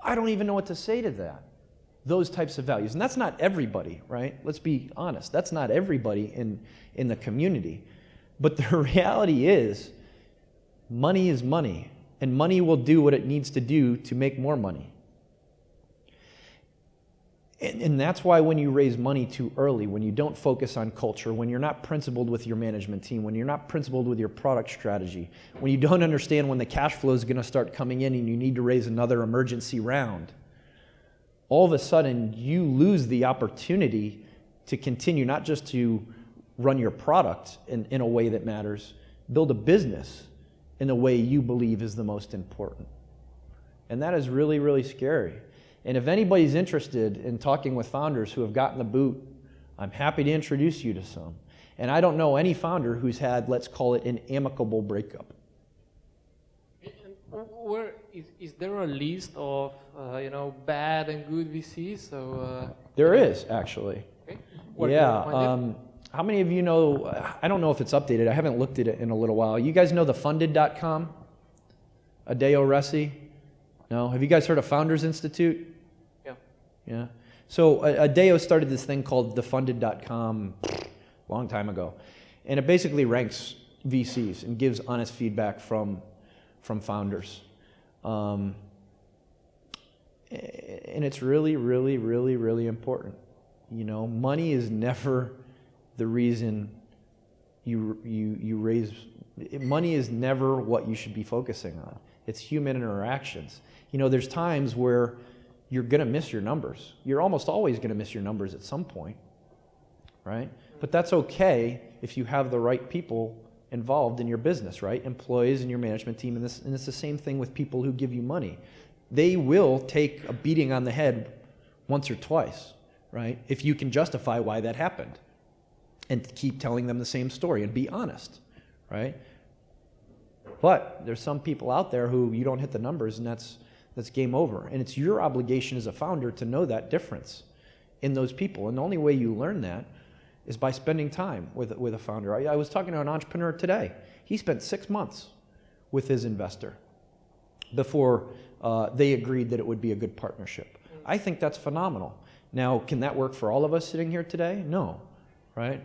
I don't even know what to say to that. Those types of values. And that's not everybody, right? Let's be honest. That's not everybody in the community. But the reality is, money is money. And money will do what it needs to do to make more money. And that's why when you raise money too early, when you don't focus on culture, when you're not principled with your management team, when you're not principled with your product strategy, when you don't understand when the cash flow is going to start coming in and you need to raise another emergency round, all of a sudden you lose the opportunity to continue not just to run your product in a way that matters, build a business in a way you believe is the most important. And that is really, really scary. And if anybody's interested in talking with founders who have gotten the boot, I'm happy to introduce you to some. And I don't know any founder who's had, let's call it, an amicable breakup. Where is there a list of bad and good VCs? So there is, actually. Okay. Yeah. How many of you know? I don't know if it's updated. I haven't looked at it in a little while. You guys know the funded.com? Adeo Resi? No? Have you guys heard of Founders Institute? Yeah. Yeah. So Adeo started this thing called thefunded.com long time ago. And it basically ranks VCs and gives honest feedback from founders. And it's really, really, really, really important. You know, money is never the reason you raise. Money is never what you should be focusing on. It's human interactions. You know, there's times where you're going to miss your numbers. You're almost always going to miss your numbers at some point, right? But that's okay if you have the right people involved in your business, right? Employees and your management team, and it's the same thing with people who give you money. They will take a beating on the head once or twice, right? If you can justify why that happened and keep telling them the same story and be honest, right? But there's some people out there who you don't hit the numbers, and that's game over. And it's your obligation as a founder to know that difference in those people. And the only way you learn that is by spending time with a founder. I was talking to an entrepreneur today. He spent 6 months with his investor before they agreed that it would be a good partnership. I think that's phenomenal. Now, can that work for all of us sitting here today? No, right?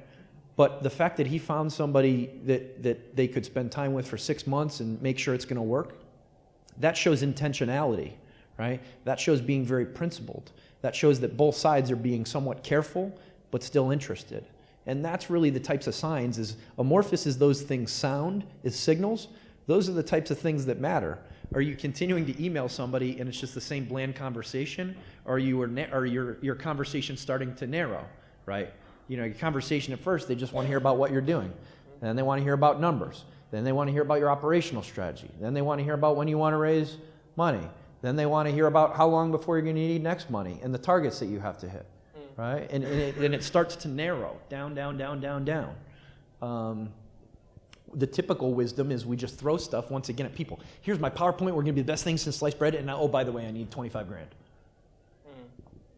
But the fact that he found somebody that they could spend time with for 6 months and make sure it's going to work, that shows intentionality, right? That shows being very principled. That shows that both sides are being somewhat careful but still interested. And that's really the types of signs, as amorphous as those things sound, as signals, those are the types of things that matter. Are you continuing to email somebody and it's just the same bland conversation, or are your conversation starting to narrow, right? You know, your conversation at first, they just want to hear about what you're doing. Then they want to hear about numbers. Then they want to hear about your operational strategy. Then they want to hear about when you want to raise money. Then they want to hear about how long before you're going to need next money and the targets that you have to hit, right? And it starts to narrow down. The typical wisdom is we just throw stuff once again at people. Here's my PowerPoint. We're going to be the best thing since sliced bread. And now, oh, by the way, I need 25 grand.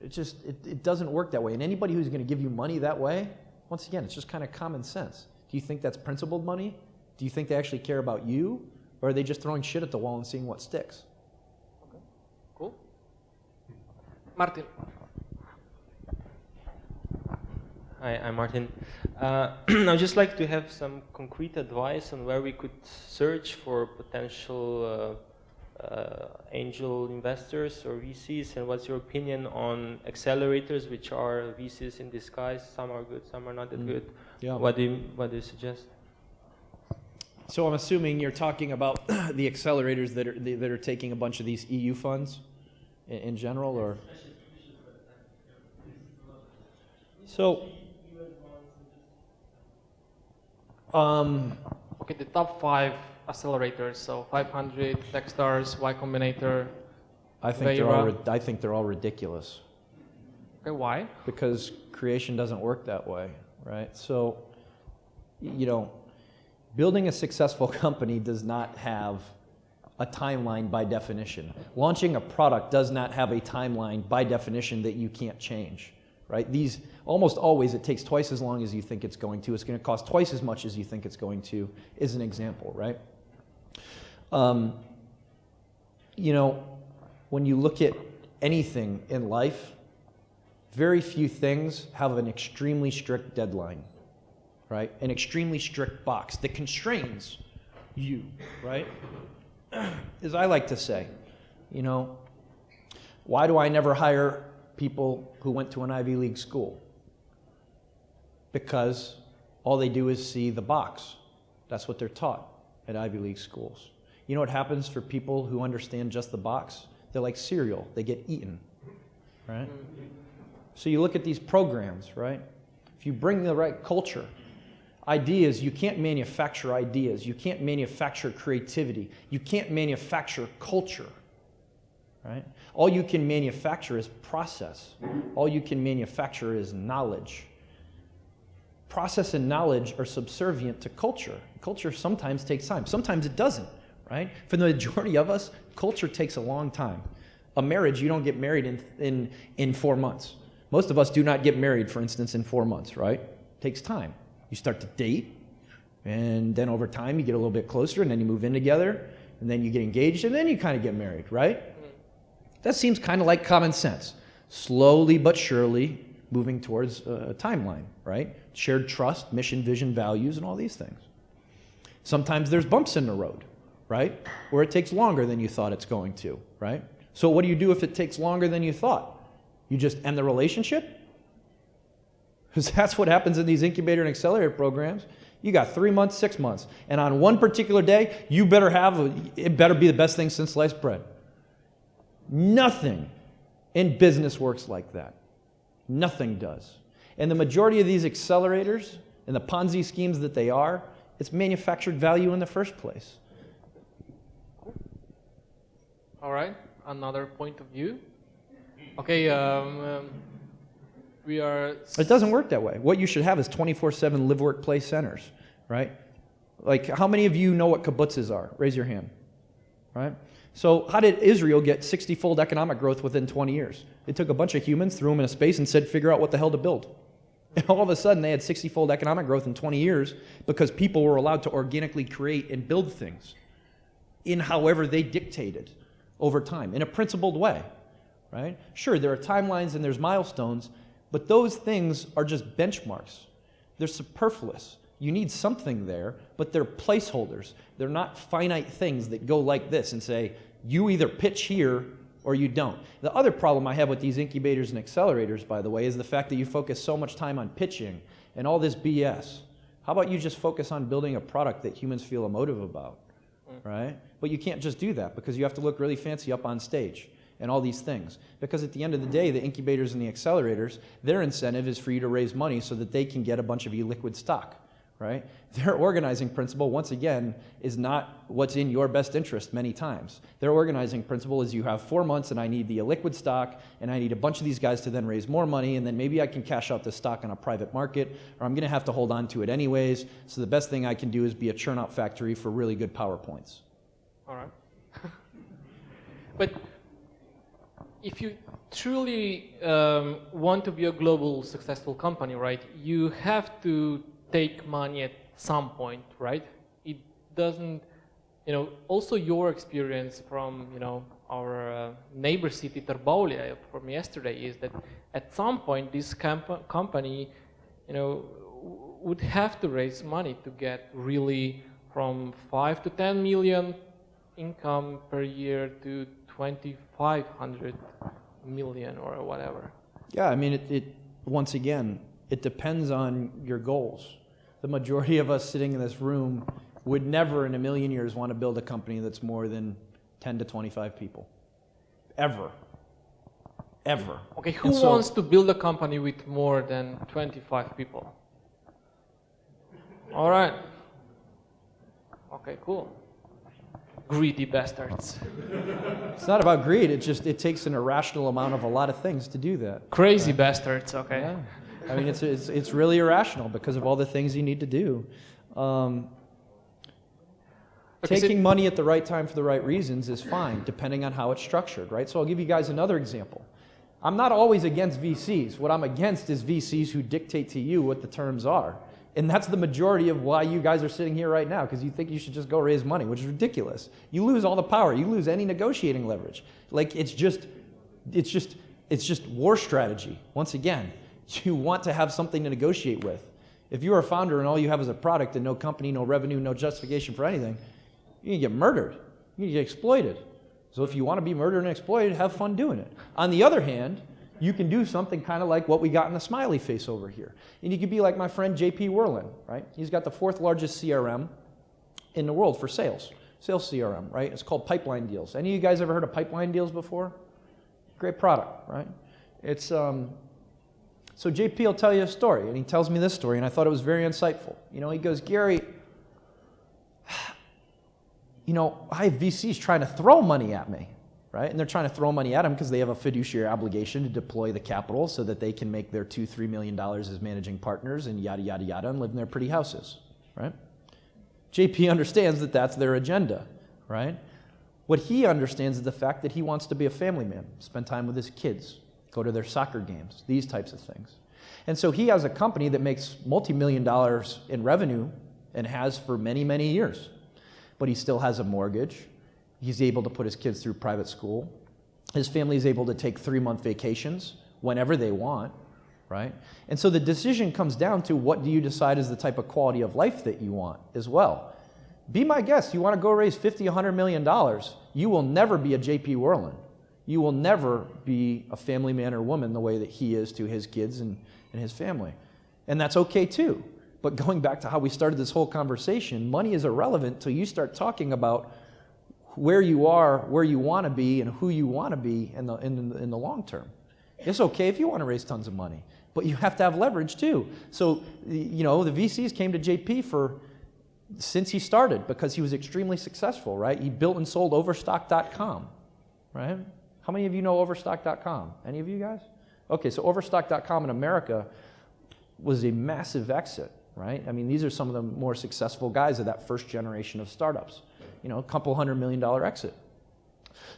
It doesn't work that way. And anybody who's going to give you money that way, once again, it's just kind of common sense. Do you think that's principled money? Do you think they actually care about you? Or are they just throwing shit at the wall and seeing what sticks? Okay, cool. Martin. Hi, I'm Martin. I'd just like to have some concrete advice on where we could search for potential angel investors or VCs, and what's your opinion on accelerators, which are VCs in disguise? Some are good, some are not that good. Yeah. What do you suggest? So I'm assuming you're talking about the accelerators that are taking a bunch of these EU funds in general, or? So, Okay, the top 5 accelerators, so 500, Techstars, Y Combinator. I think they're all ridiculous. Okay, why? Because creation doesn't work that way, right? So, you know, building a successful company does not have a timeline by definition. Launching a product does not have a timeline by definition that you can't change, right? These, almost always, it takes twice as long as you think it's going to. It's going to cost twice as much as you think it's going to, is an example, right? You know, when you look at anything in life, very few things have an extremely strict deadline, right? An extremely strict box that constrains you, right? As I like to say, you know, why do I never hire people who went to an Ivy League school? Because all they do is see the box. That's what they're taught at Ivy League schools. You know what happens for people who understand just the box? They're like cereal. They get eaten, right? So you look at these programs, right? If you bring the right culture, ideas, you can't manufacture ideas. You can't manufacture creativity. You can't manufacture culture, right? All you can manufacture is process. All you can manufacture is knowledge. Process and knowledge are subservient to culture. Culture sometimes takes time. Sometimes it doesn't, right? For the majority of us, culture takes a long time. A marriage, you don't get married in 4 months. Most of us do not get married, for instance, in 4 months, right? It takes time. You start to date, and then over time you get a little bit closer, and then you move in together, and and then you get engaged, and then you kind of get married, right? That seems kind of like common sense. Slowly but surely moving towards a timeline, right? Shared trust, mission, vision, values, and all these things. Sometimes there's bumps in the road, right? Where it takes longer than you thought it's going to, right? So what do you do if it takes longer than you thought? You just end the relationship? Because that's what happens in these incubator and accelerator programs. You got 3 months, 6 months, and on one particular day, you better it better be the best thing since sliced bread. Nothing in business works like that. Nothing does. And the majority of these accelerators and the Ponzi schemes that they are, it's manufactured value in the first place. All right, another point of view. Okay, we are... It doesn't work that way. What you should have is 24/7 live, work, play centers, right? Like, how many of you know what kibbutzes are? Raise your hand, right? So how did Israel get 60-fold economic growth within 20 years? They took a bunch of humans, threw them in a space, and said, figure out what the hell to build. And all of a sudden, they had 60-fold economic growth in 20 years because people were allowed to organically create and build things in however they dictated over time, in a principled way, right? Sure, there are timelines and there's milestones, but those things are just benchmarks. They're superfluous. You need something there, but they're placeholders. They're not finite things that go like this and say, you either pitch here or you don't. The other problem I have with these incubators and accelerators, by the way, is the fact that you focus so much time on pitching and all this BS. How about you just focus on building a product that humans feel emotive about, right? But you can't just do that because you have to look really fancy up on stage and all these things. Because at the end of the day, the incubators and the accelerators, their incentive is for you to raise money so that they can get a bunch of illiquid stock, right? Their organizing principle, once again, is not what's in your best interest many times. Their organizing principle is you have 4 months and I need the illiquid stock and I need a bunch of these guys to then raise more money and then maybe I can cash out the stock on a private market or I'm going to have to hold on to it anyways. So the best thing I can do is be a churn out factory for really good PowerPoints. All right. But if you truly want to be a global successful company, right, you have to take money at some point, right? It doesn't, also your experience from, our neighbor city, Târbaulea, from yesterday is that at some point this company, would have to raise money to get really from 5 to 10 million income per year to 2,500 million or whatever. Yeah, I mean, once again, it depends on your goals. The majority of us sitting in this room would never in a million years want to build a company that's more than 10 to 25 people. Ever. Ever. Okay, who wants to build a company with more than 25 people? All right. Okay, cool. Greedy bastards. It's not about greed, it takes an irrational amount of a lot of things to do that. Crazy bastards, okay. Yeah. I mean, it's really irrational because of all the things you need to do. Taking money at the right time for the right reasons is fine, depending on how it's structured, right? So I'll give you guys another example. I'm not always against VCs. What I'm against is VCs who dictate to you what the terms are. And that's the majority of why you guys are sitting here right now, because you think you should just go raise money, which is ridiculous. You lose all the power. You lose any negotiating leverage. Like, it's just war strategy. Once again, you want to have something to negotiate with. If you're a founder and all you have is a product and no company, no revenue, no justification for anything, you're going to get murdered. You're going to get exploited. So if you want to be murdered and exploited, have fun doing it. On the other hand, you can do something kind of like what we got in the smiley face over here. And you could be like my friend JP Werlin, right? He's got the 4th largest CRM in the world for sales. Sales CRM, right? It's called Pipeline Deals. Any of you guys ever heard of Pipeline Deals before? Great product, right? It's so JP will tell you a story, and he tells me this story, and I thought it was very insightful. He goes, Gary, I have VCs trying to throw money at me, right? And they're trying to throw money at him because they have a fiduciary obligation to deploy the capital so that they can make their $2-3 million as managing partners and yada, yada, yada, and live in their pretty houses, right? JP understands that that's their agenda, right? What he understands is the fact that he wants to be a family man, spend time with his kids, go to their soccer games, these types of things. And so he has a company that makes multi-million dollars in revenue and has for many, many years. But he still has a mortgage. He's able to put his kids through private school. His family is able to take 3-month vacations whenever they want, right? And so the decision comes down to what do you decide is the type of quality of life that you want as well. Be my guest. You want to go raise $50, $100 million, you will never be a J.P. Worland. You will never be a family man or woman the way that he is to his kids and his family. And that's okay too. But going back to how we started this whole conversation, money is irrelevant till you start talking about where you are, where you want to be, and who you want to be in the long term. It's okay if you want to raise tons of money, but you have to have leverage too. So, you know, the VCs came to JP since he started because he was extremely successful, right? He built and sold Overstock.com, right? How many of you know Overstock.com? Any of you guys? Okay, so Overstock.com in America was a massive exit, right? I mean, these are some of the more successful guys of that first generation of startups. You know, a couple $100 million exit.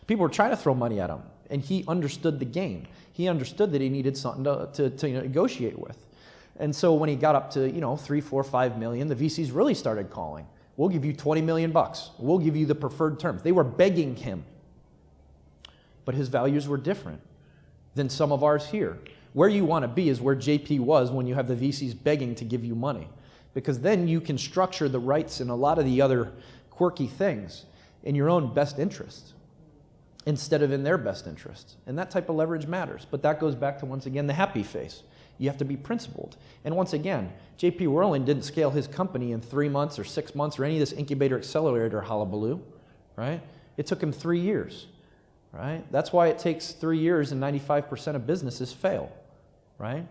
People were trying to throw money at him, and he understood the game. He understood that he needed something to negotiate with. And so when he got up to, you know, 3, 4, 5 million, the VCs really started calling. We'll give you 20 million bucks. We'll give you the preferred terms. They were begging him. But his values were different than some of ours here. Where you want to be is where JP was when you have the VCs begging to give you money. Because then you can structure the rights and a lot of the other quirky things in your own best interest instead of in their best interest. And that type of leverage matters. But that goes back to, once again, the happy face. You have to be principled. And once again, J.P. Worland didn't scale his company in 3 months or 6 months or any of this incubator accelerator hullabaloo, right? It took him 3 years, right? That's why it takes 3 years and 95% of businesses fail, right?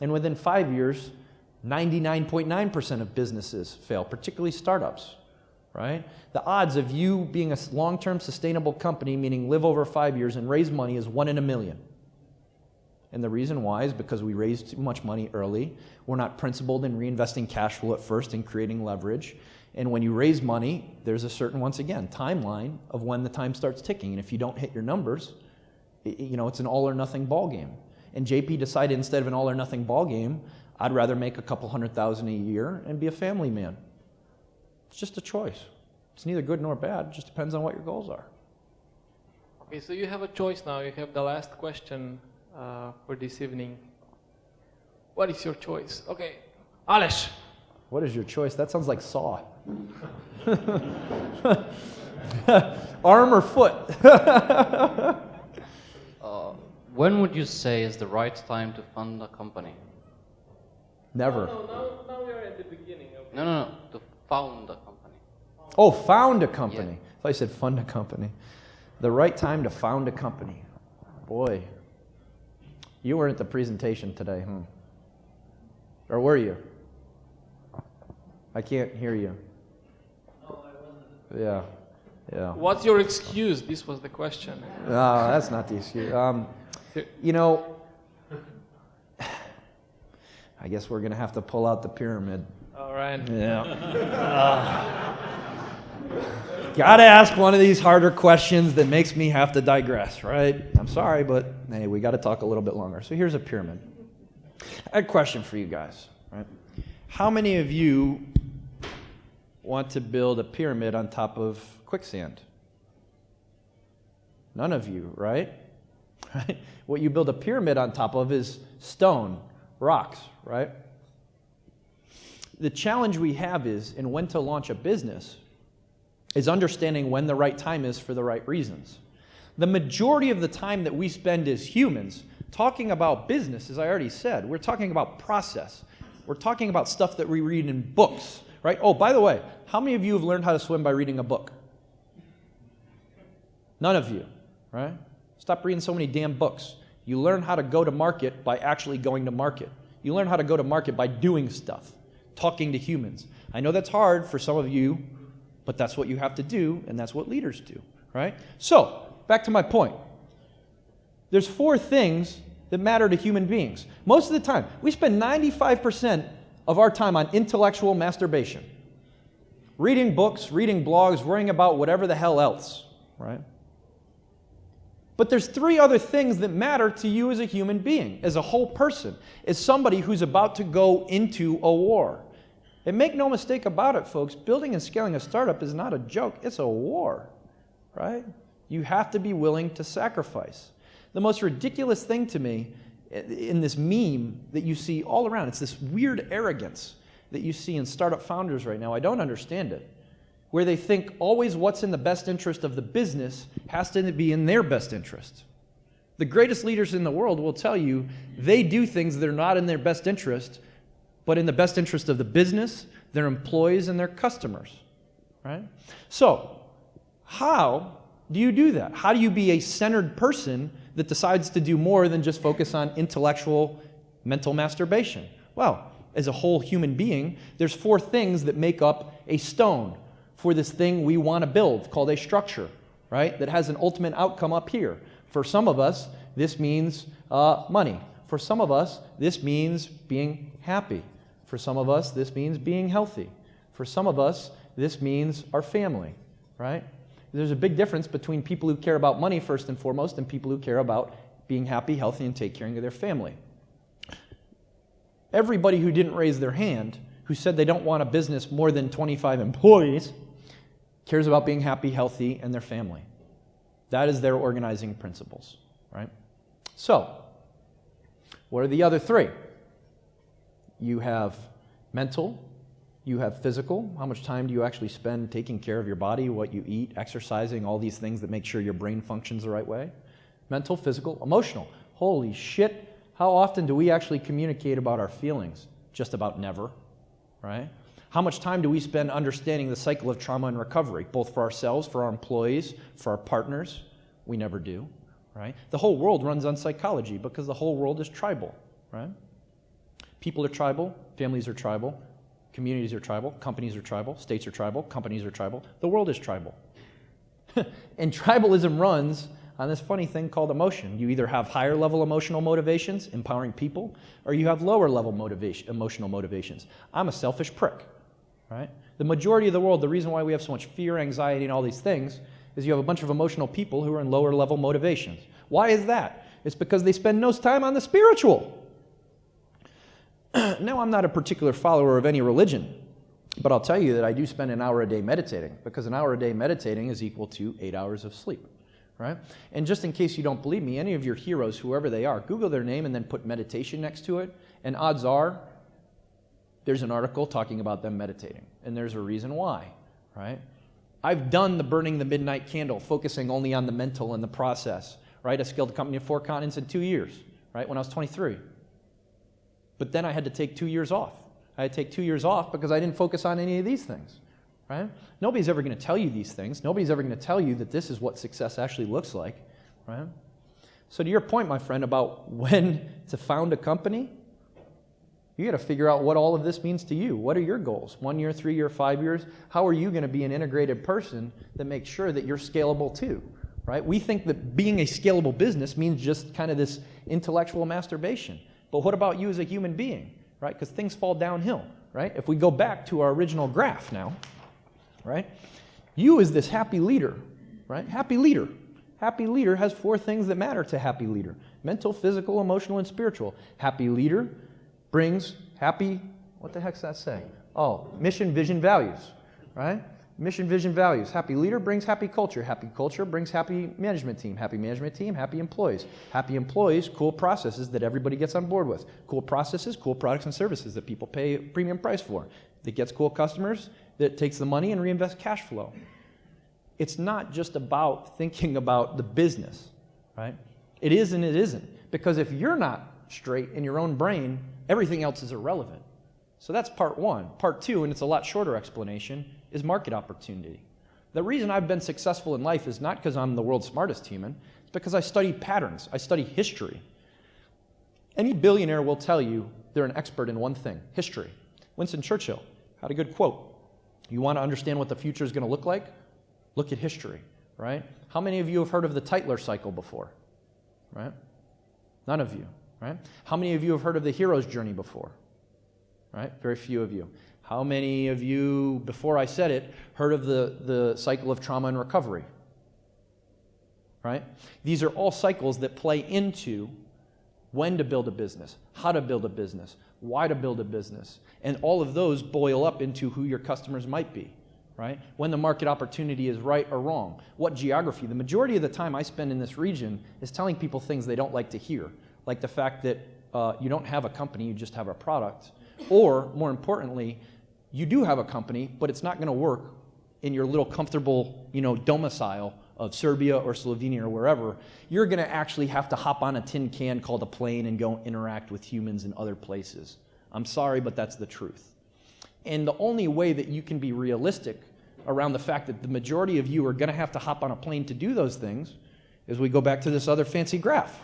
And within 5 years, 99.9% of businesses fail, particularly startups, right? The odds of you being a long-term sustainable company, meaning live over 5 years and raise money, is 1 in a million. And the reason why is because we raised too much money early. We're not principled in reinvesting cash flow at first and creating leverage. And when you raise money, there's a certain, once again, timeline of when the time starts ticking. And if you don't hit your numbers, you know, it's an all or nothing ball game. And JP decided instead of an all or nothing ball game, I'd rather make a couple $100,000 a year and be a family man. It's just a choice. It's neither good nor bad. It just depends on what your goals are. Okay, so you have a choice now. You have the last question for this evening. What is your choice? Okay, Aleš. What is your choice? That sounds like Saw. Arm or foot? When would you say is the right time to fund a company? Never. Now we are at the beginning. Okay. No, to found a company. Oh, found a company. Yeah. I thought you said fund a company. The right time to found a company. Boy, you weren't at the presentation today, huh? Or were you? I can't hear you. No, I wasn't. Yeah. What's your excuse? This was the question. No, that's not the excuse. You know, I guess we're going to have to pull out the pyramid. All right. Yeah. Got to ask one of these harder questions that makes me have to digress, right? I'm sorry, but hey, we got to talk a little bit longer. So here's a pyramid. I had a question for you guys, right? How many of you want to build a pyramid on top of quicksand? None of you, right? Right? What you build a pyramid on top of is stone, rocks, right? The challenge we have is in when to launch a business is understanding when the right time is for the right reasons. The majority of the time that we spend as humans talking about business, as I already said, we're talking about process. We're talking about stuff that we read in books, right? Oh, by the way, how many of you have learned how to swim by reading a book? None of you, right? Stop reading so many damn books. You learn how to go to market by actually going to market. You learn how to go to market by doing stuff, talking to humans. I know that's hard for some of you, but that's what you have to do, and that's what leaders do, right? So, back to my point. There's 4 things that matter to human beings. Most of the time, we spend 95% of our time on intellectual masturbation. Reading books, reading blogs, worrying about whatever the hell else, right? But there's 3 other things that matter to you as a human being, as a whole person, as somebody who's about to go into a war. And make no mistake about it, folks, building and scaling a startup is not a joke, it's a war, right? You have to be willing to sacrifice. The most ridiculous thing to me in this meme that you see all around, it's this weird arrogance that you see in startup founders right now. I don't understand it. Where they think always what's in the best interest of the business has to be in their best interest. The greatest leaders in the world will tell you they do things that are not in their best interest, but in the best interest of the business, their employees, and their customers, right? So, how do you do that? How do you be a centered person that decides to do more than just focus on intellectual, mental masturbation? Well, as a whole human being, there's 4 things that make up a stone for this thing we want to build, called a structure, right? That has an ultimate outcome up here. For some of us, this means money. For some of us, this means being happy. For some of us, this means being healthy. For some of us, this means our family, right? There's a big difference between people who care about money first and foremost and people who care about being happy, healthy, and take care of their family. Everybody who didn't raise their hand, who said they don't want a business more than 25 employees, cares about being happy, healthy, and their family. That is their organizing principles, right? So, what are the other 3? You have mental, you have physical. How much time do you actually spend taking care of your body, what you eat, exercising, all these things that make sure your brain functions the right way? Mental, physical, emotional. Holy shit, how often do we actually communicate about our feelings? Just about never, right? How much time do we spend understanding the cycle of trauma and recovery, both for ourselves, for our employees, for our partners? We never do, right? The whole world runs on psychology because the whole world is tribal, right? People are tribal, families are tribal, communities are tribal, companies are tribal, states are tribal, companies are tribal. The world is tribal. And tribalism runs on this funny thing called emotion. You either have higher level emotional motivations, empowering people, or you have lower level emotional motivations. I'm a selfish prick, right? The majority of the world, the reason why we have so much fear, anxiety, and all these things is you have a bunch of emotional people who are in lower level motivations. Why is that? It's because they spend no time on the spiritual. Now, I'm not a particular follower of any religion, but I'll tell you that I do spend an hour a day meditating, because an hour a day meditating is equal to 8 hours of sleep, right? And just in case you don't believe me, any of your heroes, whoever they are, Google their name and then put meditation next to it, and odds are there's an article talking about them meditating, and there's a reason why, right? I've done the burning the midnight candle, focusing only on the mental and the process, right? I scaled a company of 4 continents in 2 years, right, when I was 23. But then I had to take 2 years off. I had to take 2 years off because I didn't focus on any of these things, right? Nobody's ever going to tell you these things. Nobody's ever going to tell you that this is what success actually looks like, right? So to your point, my friend, about when to found a company, you got to figure out what all of this means to you. What are your goals? 1 year, 3 year, 5 years? How are you going to be an integrated person that makes sure that you're scalable too, right? We think that being a scalable business means just kind of this intellectual masturbation. But what about you as a human being, right? Because things fall downhill, right? If we go back to our original graph now, right? You as this happy leader, right? Happy leader. Happy leader has 4 things that matter to happy leader. Mental, physical, emotional, and spiritual. Happy leader brings happy, what the heck's that say? Oh, mission, vision, values, right? Mission, vision, values. Happy leader brings happy culture. Happy culture brings happy management team. Happy management team, happy employees. Happy employees, cool processes that everybody gets on board with. Cool processes, cool products and services that people pay a premium price for. That gets cool customers, that takes the money and reinvests cash flow. It's not just about thinking about the business, right? It is and it isn't. Because if you're not straight in your own brain, everything else is irrelevant. So that's part 1. Part 2, and it's a lot shorter explanation, is market opportunity. The reason I've been successful in life is not because I'm the world's smartest human. It's because I study patterns. I study history. Any billionaire will tell you they're an expert in one thing, history. Winston Churchill had a good quote. You want to understand what the future is going to look like? Look at history, right? How many of you have heard of the Tytler cycle before, right? None of you, right? How many of you have heard of the hero's journey before, right? Very few of you. How many of you, before I said it, heard of the cycle of trauma and recovery? Right? These are all cycles that play into when to build a business, how to build a business, why to build a business. And all of those boil up into who your customers might be. right? When the market opportunity is right or wrong. What geography? The majority of the time I spend in this region is telling people things they don't like to hear, like the fact that you don't have a company, you just have a product. Or, more importantly, you do have a company, but it's not going to work in your little comfortable, domicile of Serbia or Slovenia or wherever. You're going to actually have to hop on a tin can called a plane and go interact with humans in other places. I'm sorry, but that's the truth. And the only way that you can be realistic around the fact that the majority of you are going to have to hop on a plane to do those things is we go back to this other fancy graph,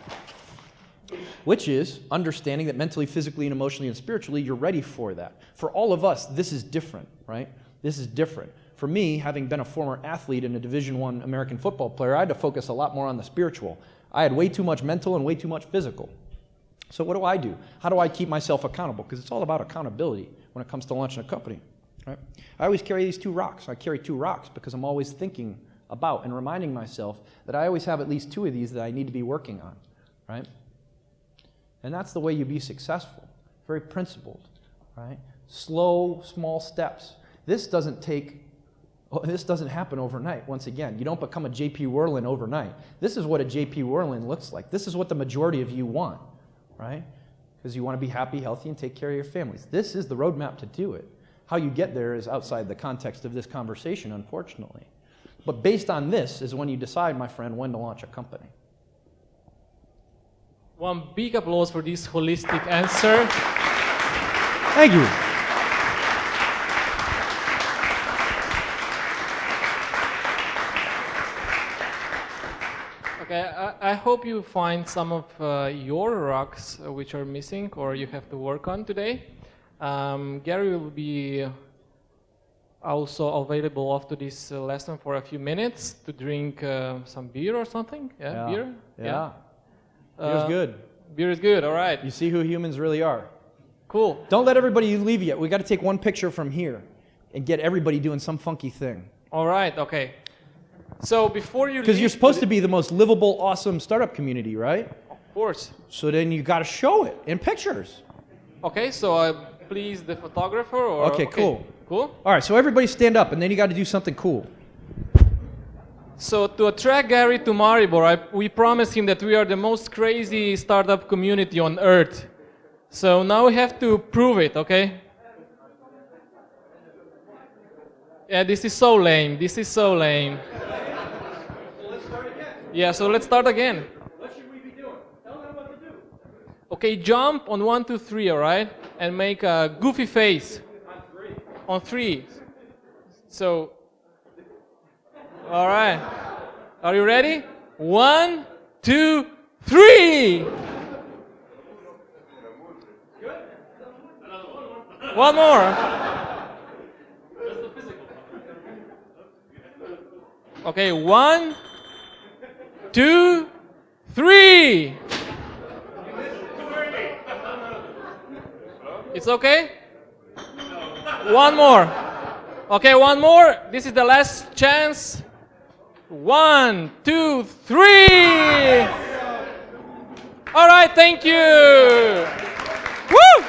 which is understanding that mentally, physically, and emotionally and spiritually, you're ready for that. For all of us, this is different, right? This is different. For me, having been a former athlete and a Division I American football player, I had to focus a lot more on the spiritual. I had way too much mental and way too much physical. So what do? How do I keep myself accountable? Because it's all about accountability when it comes to launching a company. Right? I always carry these 2 rocks. I carry 2 rocks because I'm always thinking about and reminding myself that I always have at least 2 of these that I need to be working on. Right? And that's the way you be successful. Very principled. Right? Slow, small steps. This doesn't happen overnight, once again. You don't become a J.P. Whirlin overnight. This is what a J.P. Whirlin looks like. This is what the majority of you want, right? Because you want to be happy, healthy, and take care of your families. This is the roadmap to do it. How you get there is outside the context of this conversation, unfortunately. But based on this is when you decide, my friend, when to launch a company. One big applause for this holistic answer. Thank you. Okay, I hope you find some of your rocks which are missing or you have to work on today. Gary will be also available after this lesson for a few minutes to drink some beer or something. Yeah. Beer? Yeah. Beer's good. Beer is good, all right. You see who humans really are. Cool. Don't let everybody leave yet. We got to take one picture from here and get everybody doing some funky thing. All right, okay. So before you leave... Because you're supposed to be the most livable, awesome startup community, right? Of course. So then you got to show it in pictures. Okay, so please the photographer or... Okay, cool. Cool? All right, so everybody stand up and then you got to do something cool. So to attract Gary to Maribor, we promised him that we are the most crazy startup community on earth. So now we have to prove it, okay? Yeah, this is so lame. This is so lame. So let's start again. Yeah, so let's start again. What should we be doing? Tell them what to do. Okay, jump on 1, 2, 3, all right? And make a goofy face. On 3. On 3. So, all right. Are you ready? 1, 2, 3. One more. Okay, 1, 2, 3. It's okay? One more. Okay, one more. This is the last chance. 1, 2, 3. All right, thank you. Woo!